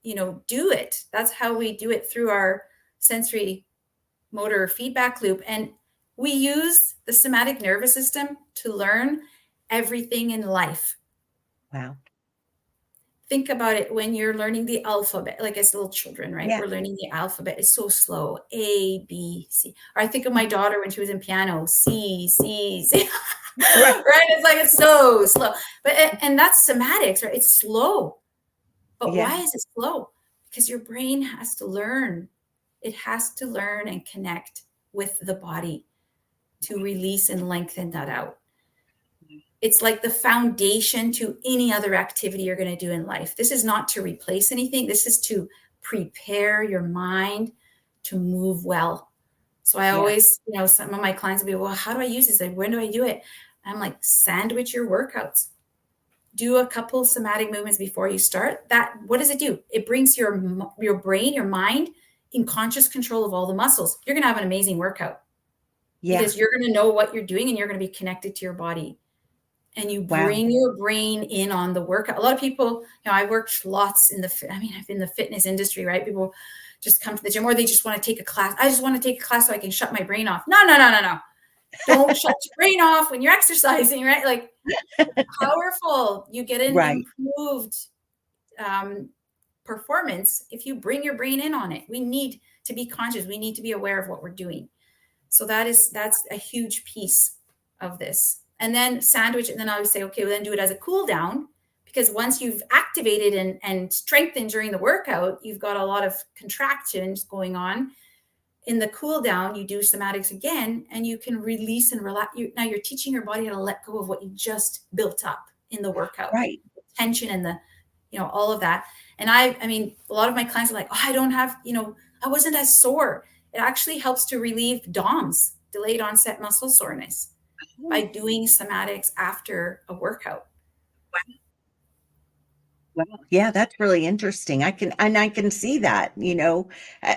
do it. That's how we do it through our sensory motor feedback loop. And we use the somatic nervous system to learn everything in life. Wow. Think about it when you're learning the alphabet, like as little children, right? Yeah. We're learning the alphabet. It's so slow. A, B, C. Or I think of my daughter when she was in piano, C, C, C. Right. It's like, it's so slow. And that's somatics, right? It's slow. But why is it slow? Because your brain has to learn. It has to learn and connect with the body to release and lengthen that out. It's like the foundation to any other activity you're going to do in life. This is not to replace anything. This is to prepare your mind to move well. So I always, some of my clients will be, well, how do I use this? Like, when do I do it? I'm like, sandwich your workouts. Do a couple somatic movements before you start. What does it do? It brings your brain, your mind in conscious control of all the muscles. You're going to have an amazing workout because you're going to know what you're doing and you're going to be connected to your body. And you bring your brain in on the workout. A lot of people, I worked lots in I've in the fitness industry, right? People just come to the gym or they just want to take a class. I just want to take a class so I can shut my brain off. No. Don't shut your brain off when you're exercising, right? Like, powerful. You get an improved performance if you bring your brain in on it. We need to be conscious. We need to be aware of what we're doing. So that's a huge piece of this. And then sandwich, and then I would say, okay, well, then do it as a cool down, because once you've activated and strengthened during the workout, you've got a lot of contractions going on. In the cool down, you do somatics again, and you can release and relax. Now you're teaching your body how to let go of what you just built up in the workout, right? The tension and the, all of that. And I mean, a lot of my clients are like, oh, I don't have, I wasn't as sore. It actually helps to relieve DOMS, delayed onset muscle soreness, by doing somatics after a workout. Wow. Yeah, that's really interesting. I can see that,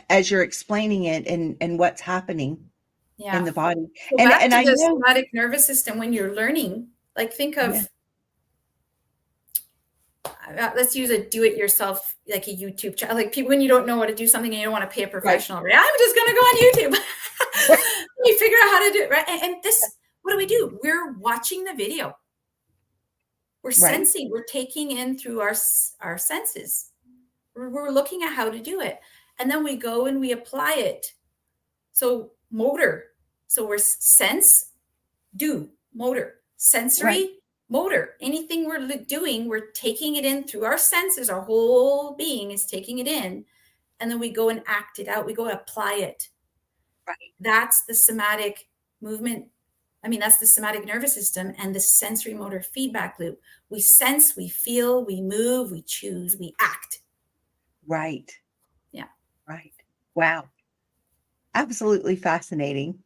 as you're explaining it and what's happening in the body. So back to the somatic nervous system, when you're learning, like think of, let's use a do-it-yourself, like a YouTube channel, like people, when you don't know how to do something and you don't want to pay a professional, right? I'm just going to go on YouTube. We figure out how to do it, right? And this, what do? We're watching the video. We're Right. sensing, we're taking in through our senses. We're looking at how to do it. And then we go and we apply it. So motor. So we're sense, do, motor, Right. sensory, motor. Anything we're doing, we're taking it in through our senses. Our whole being is taking it in. And then we go and act it out. We go and apply it. Right. That's the somatic movement. I mean, that's the somatic nervous system and the sensory motor feedback loop. We sense, we feel, we move, we choose, we act. Right. Yeah. Right. Wow. Absolutely fascinating.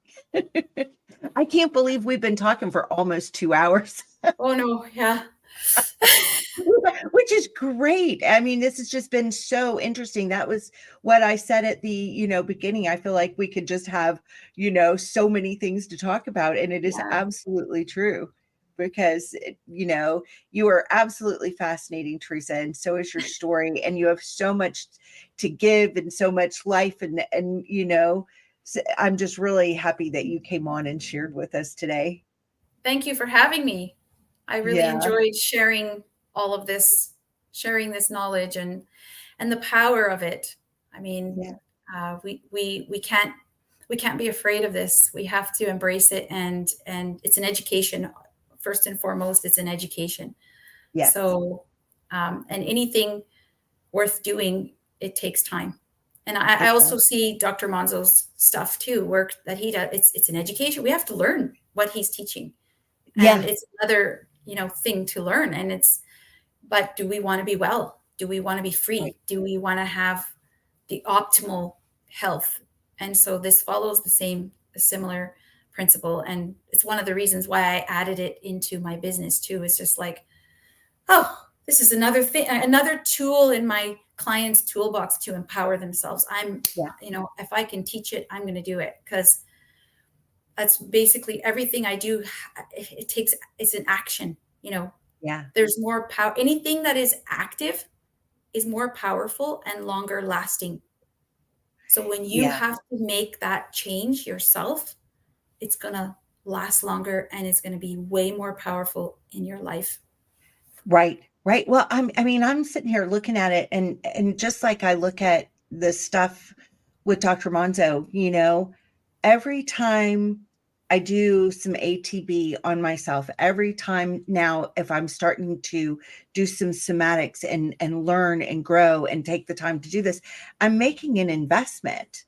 I can't believe we've been talking for almost 2 hours. Oh no, yeah. Which is great. I mean, this has just been so interesting. That was what I said at the, beginning. I feel like we could just have, so many things to talk about. And it is Yeah. absolutely true because, you are absolutely fascinating, Teresa. And so is your story. And you have so much to give and so much life. And so I'm just really happy that you came on and shared with us today. Thank you for having me. I really Yeah. enjoyed sharing all of this, sharing this knowledge and the power of it. I mean, Yeah. we can't be afraid of this. We have to embrace it, and it's an education. First and foremost, it's an education. Yes. So, and anything worth doing, it takes time. And I It also does. see Dr. Monzo's stuff too, work that he does. It's an education. We have to learn what he's teaching, and Yeah. it's another thing to learn. And but do we want to be well? Do we want to be Right. free? Do we want to have the optimal health? And so this follows a similar principle. And it's one of the reasons why I added it into my business too. It's just like, oh, this is another thing, another tool in my clients' toolbox to empower themselves. Yeah. If I can teach it, I'm going to do it, because that's basically everything I do. It's an action. Yeah. There's more power. Anything that is active is more powerful and longer lasting. So when you Yeah. have to make that change yourself, it's going to last longer and it's going to be way more powerful in your life. Right. Right. Well, I'm sitting here looking at it and just like I look at the stuff with Dr. Monzo, every time I do some ATB on myself, every time now, if I'm starting to do some somatics and learn and grow and take the time to do this, I'm making an investment.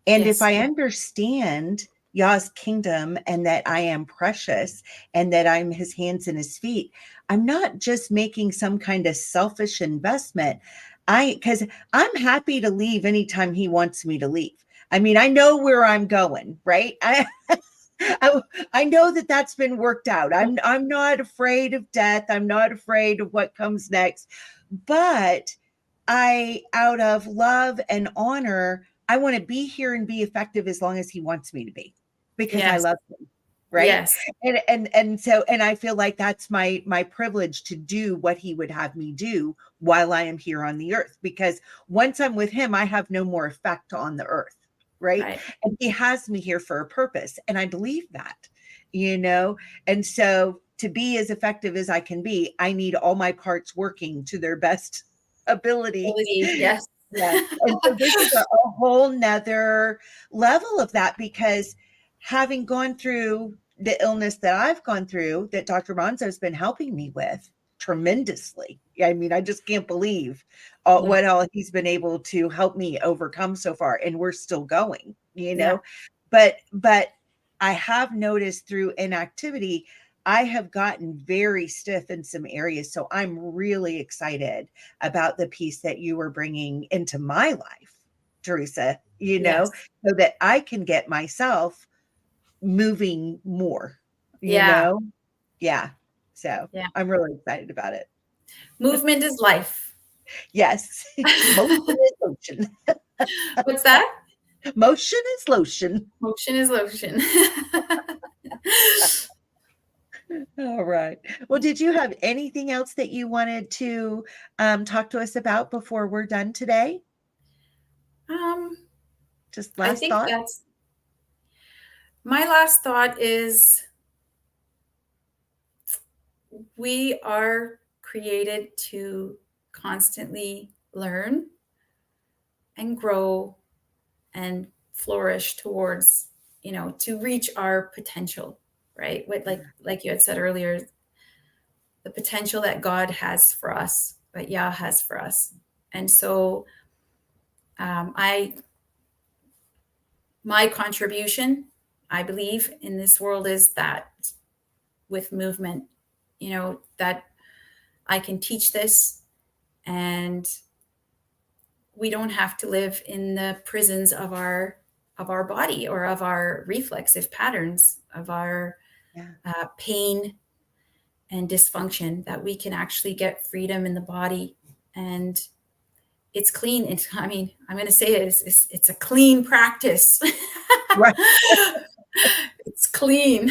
And if Yes. I understand Yah's kingdom and that I am precious and that I'm his hands and his feet, I'm not just making some kind of selfish investment. Because I'm happy to leave anytime he wants me to leave. I mean, I know where I'm going, right? I, I know that that's been worked out. I'm not afraid of death. I'm not afraid of what comes next. But out of love and honor, I want to be here and be effective as long as he wants me to be, because I Yes. love him. Right. Yes. And I feel like that's my privilege to do what he would have me do while I am here on the earth, because once I'm with him, I have no more effect on the earth. Right. Right. And he has me here for a purpose. And I believe that, and so to be as effective as I can be, I need all my parts working to their best ability. Yes. Yes. And so this is a whole nother level of that, because having gone through the illness that I've gone through, that Dr. Monzo has been helping me with tremendously. I mean, I just can't believe Yeah. what all he's been able to help me overcome so far. And we're still going, Yeah. but I have noticed through inactivity, I have gotten very stiff in some areas. So I'm really excited about the piece that you were bringing into my life, Teresa, Yes. so that I can get myself moving more, you Yeah. know? Yeah. So Yeah. I'm really excited about it. Movement is life. Yes. Motion is lotion. What's that? Motion is lotion. Motion is lotion. All right. Well, did you have anything else that you wanted to talk to us about before we're done today? um, Just I last think thought? My last thought is we are created to constantly learn and grow and flourish towards, to reach our potential, right? Like you had said earlier, the potential that God has for us, that Yah has for us. And so my contribution, I believe, in this world is that with movement, that I can teach this, and we don't have to live in the prisons of our body or of our reflexive patterns of our Yeah. pain and dysfunction, that we can actually get freedom in the body. And it's clean. I'm going to say it's a clean practice. Right. It's clean.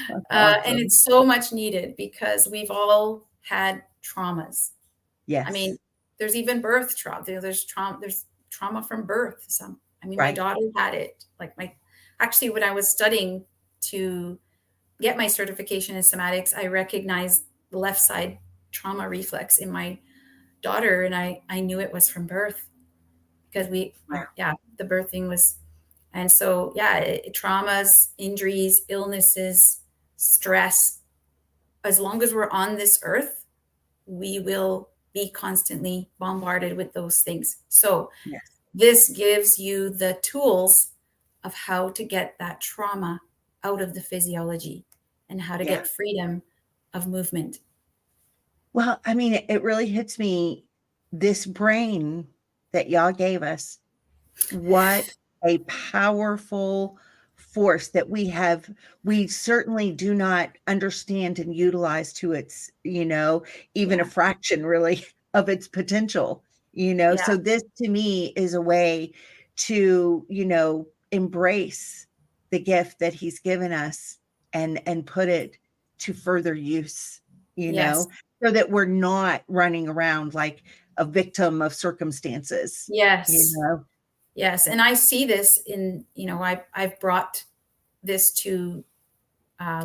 That's And awesome. it's so much needed because we've all had traumas. Yes. There's even birth trauma. There's trauma from birth. My Right. daughter had it. Actually, when I was studying to get my certification in somatics, I recognized the left side trauma reflex in my daughter, and I knew it was from birth because Wow. the birthing was. And so, traumas, injuries, illnesses, stress, as long as we're on this earth, we will be constantly bombarded with those things. So Yes. this gives you the tools of how to get that trauma out of the physiology and how to Yeah. get freedom of movement. Well, I mean, it really hits me, this brain that y'all gave us, what a powerful force that we certainly do not understand and utilize to its, even a Yeah. fraction really of its potential, Yeah. so this to me is a way to, embrace the gift that he's given us and put it to further use, Yes. so that we're not running around like a victim of circumstances, you Yes. know? Yes. And I see this in, I've brought this to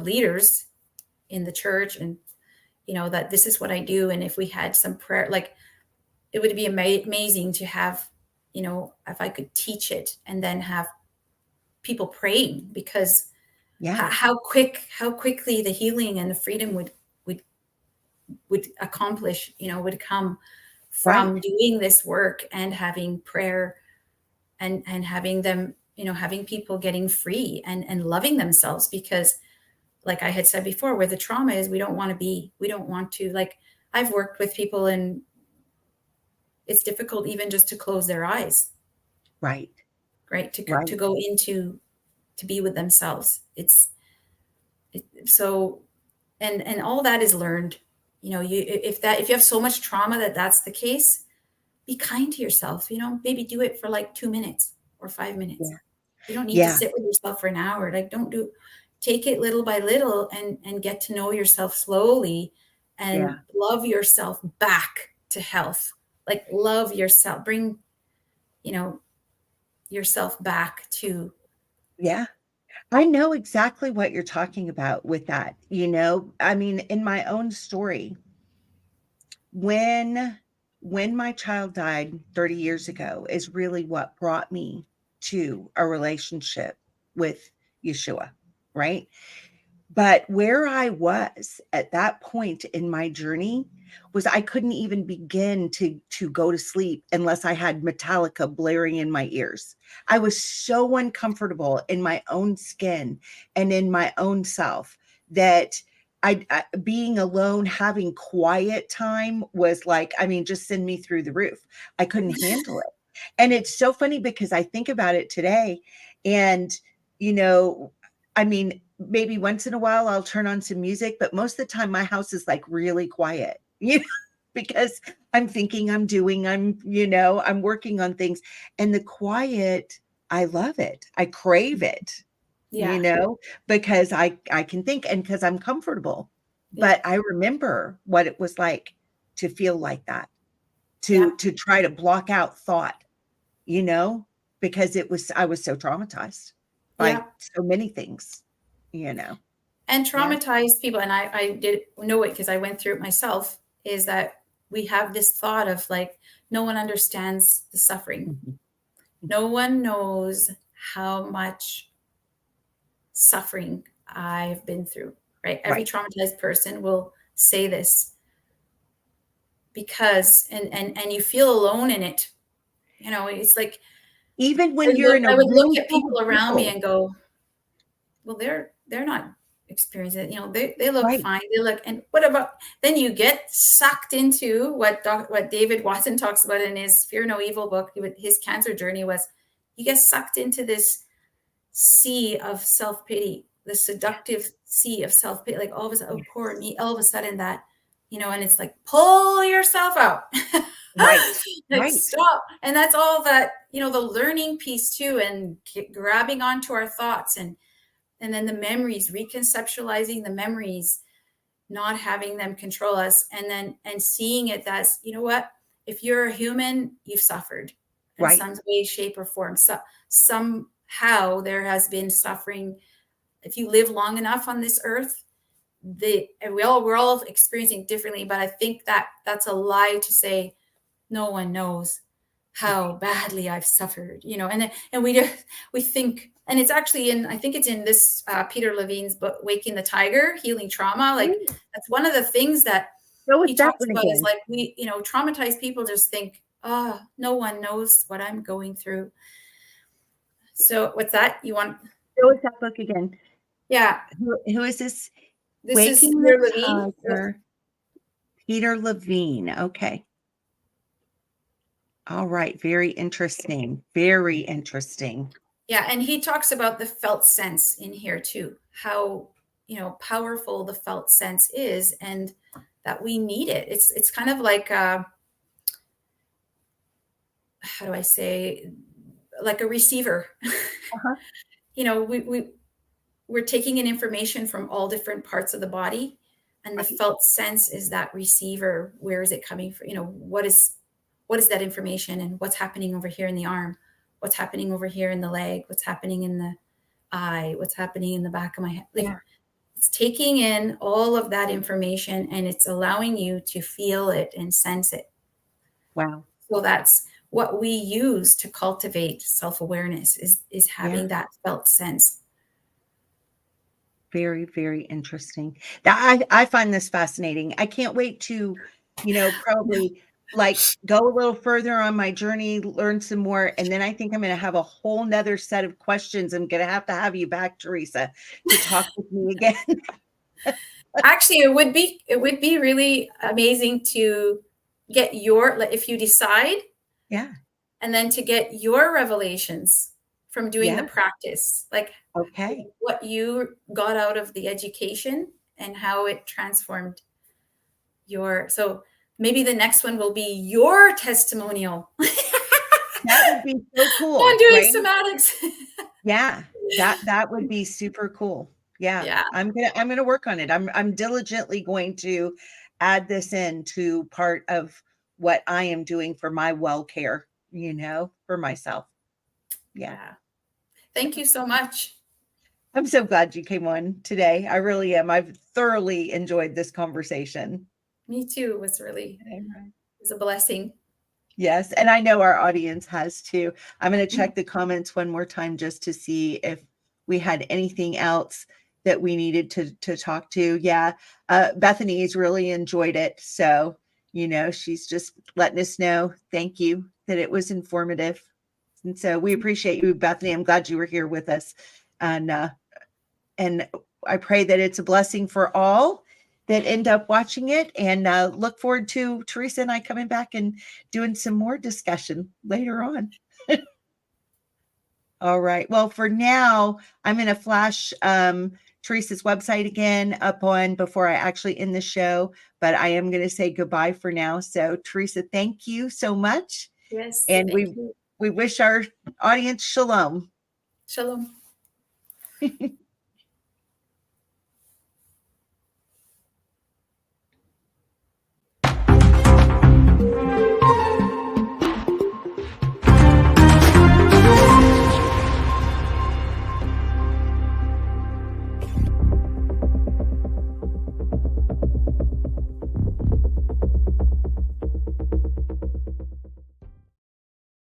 leaders in the church, and, that this is what I do. And if we had some prayer, like it would be amazing to have, if I could teach it and then have people praying, because Yeah, how quickly the healing and the freedom would accomplish, would come right, from doing this work and having prayer and having them, having people getting free and loving themselves. Because like I had said before, where the trauma is, we don't want to, like, I've worked with people and it's difficult even just to close their eyes, right, right? To right. go into, to be with themselves. So, and all that is learned. If you have so much trauma that's the case, be kind to yourself. Maybe do it for like 2 minutes or 5 minutes. Yeah, You don't need to yeah, sit with yourself for an hour. Like, take it little by little and get to know yourself slowly and yeah, love yourself back to health. Like, love yourself, bring, you know, yourself back to. yeah. I know exactly what you're talking about with that, I mean, in my own story, when my child died 30 years ago is really what brought me to a relationship with Yeshua, right? But where I was at that point in my journey was I couldn't even begin to go to sleep unless I had Metallica blaring in my ears. I was so uncomfortable in my own skin and in my own self that I being alone, having quiet time was like, I mean, just send me through the roof. I couldn't handle it. And it's so funny because I think about it today and, you know, I mean, maybe once in a while I'll turn on some music, but most of the time my house is like really quiet, because I'm thinking, I'm working on things. And the quiet, I love it. I crave it, you Yeah. know, because I can think and because I'm comfortable. Yeah. But I remember what it was like to feel like that, Yeah. to try to block out thought, you know, because I was so traumatized. by so many things, you know. And traumatized people, and I did know it because I went through it myself, is that we have this thought of like, no one understands the suffering. No one knows how much suffering I've been through, right? Every traumatized person will say this because, and you feel alone in it. You know, it's like, even when you're in a I would room look at full people of around me people. and go, well, they're not experiencing it. You know, they look fine. They look, and what about, then you get sucked into what David Watson talks about in his Fear No Evil book. His cancer journey was, you get sucked into this sea of self-pity, the seductive sea of self-pity, like all of a sudden, oh, poor me, all of a sudden that, you know, and it's like, pull yourself out. Like, stop. And that's all that, you know, the learning piece too, and grabbing onto our thoughts, and then the memories, reconceptualizing the memories, not having them control us, and seeing it as, you know what, if you're a human, you've suffered in some way, shape, or form. So somehow there has been suffering. If you live long enough on this earth, we're all experiencing differently, but I think that's a lie to say no one knows how badly I've suffered, you know, and we think, and it's actually I think it's in this Peter Levine's book, Waking the Tiger, Healing Trauma. Like, that's one of the things that he talks about is like, we, you know, traumatized people just think, oh, no one knows what I'm going through. So what's that? You want? Show us that book again. Yeah. Who is this? This Waking is Peter the Levine. Tiger. Peter Levine. Okay. All right. Very interesting. Very interesting. Yeah. And he talks about the felt sense in here too, how, you know, powerful the felt sense is, and that we need it. It's kind of like, how do I say, like a receiver. You know, we're taking in information from all different parts of the body, and the felt sense is that receiver. Where is it coming from? You know, what is that information, and what's happening over here in the arm? What's happening over here in the leg? What's happening in the eye? What's happening in the back of my head? Like, it's taking in all of that information, and it's allowing you to feel it and sense it. Wow. So that's what we use to cultivate self-awareness, is having that felt sense. Very, very interesting. I find this fascinating. I can't wait to, you know, probably like go a little further on my journey, learn some more. And then I think I'm going to have a whole nother set of questions. I'm going to have you back, Teresa, to talk with me again. Actually, it would be really amazing to get if you decide, and then to get your revelations from doing the practice, like what you got out of the education and how it transformed so maybe the next one will be your testimonial. That would be so cool. On doing somatics. Yeah, that would be super cool. Yeah. I'm gonna work on it. I'm diligently going to add this in to part of what I am doing for my well care, you know, for myself. Yeah. Thank you so much. I'm so glad you came on today. I really am. I've thoroughly enjoyed this conversation. Me too. It was a blessing. Yes. And I know our audience has too. I'm going to check the comments one more time just to see if we had anything else that we needed to talk to. Yeah. Bethany's really enjoyed it. So, you know, she's just letting us know. Thank you, that it was informative. And so we appreciate you, Bethany. I'm glad you were here with us. And I pray that it's a blessing for all that end up watching it, and look forward to Teresa and I coming back and doing some more discussion later on. All right. Well, for now, I'm going to flash Teresa's website again up on before I actually end the show, but I am going to say goodbye for now. So Teresa, thank you so much. Yes. And we wish our audience shalom. Shalom.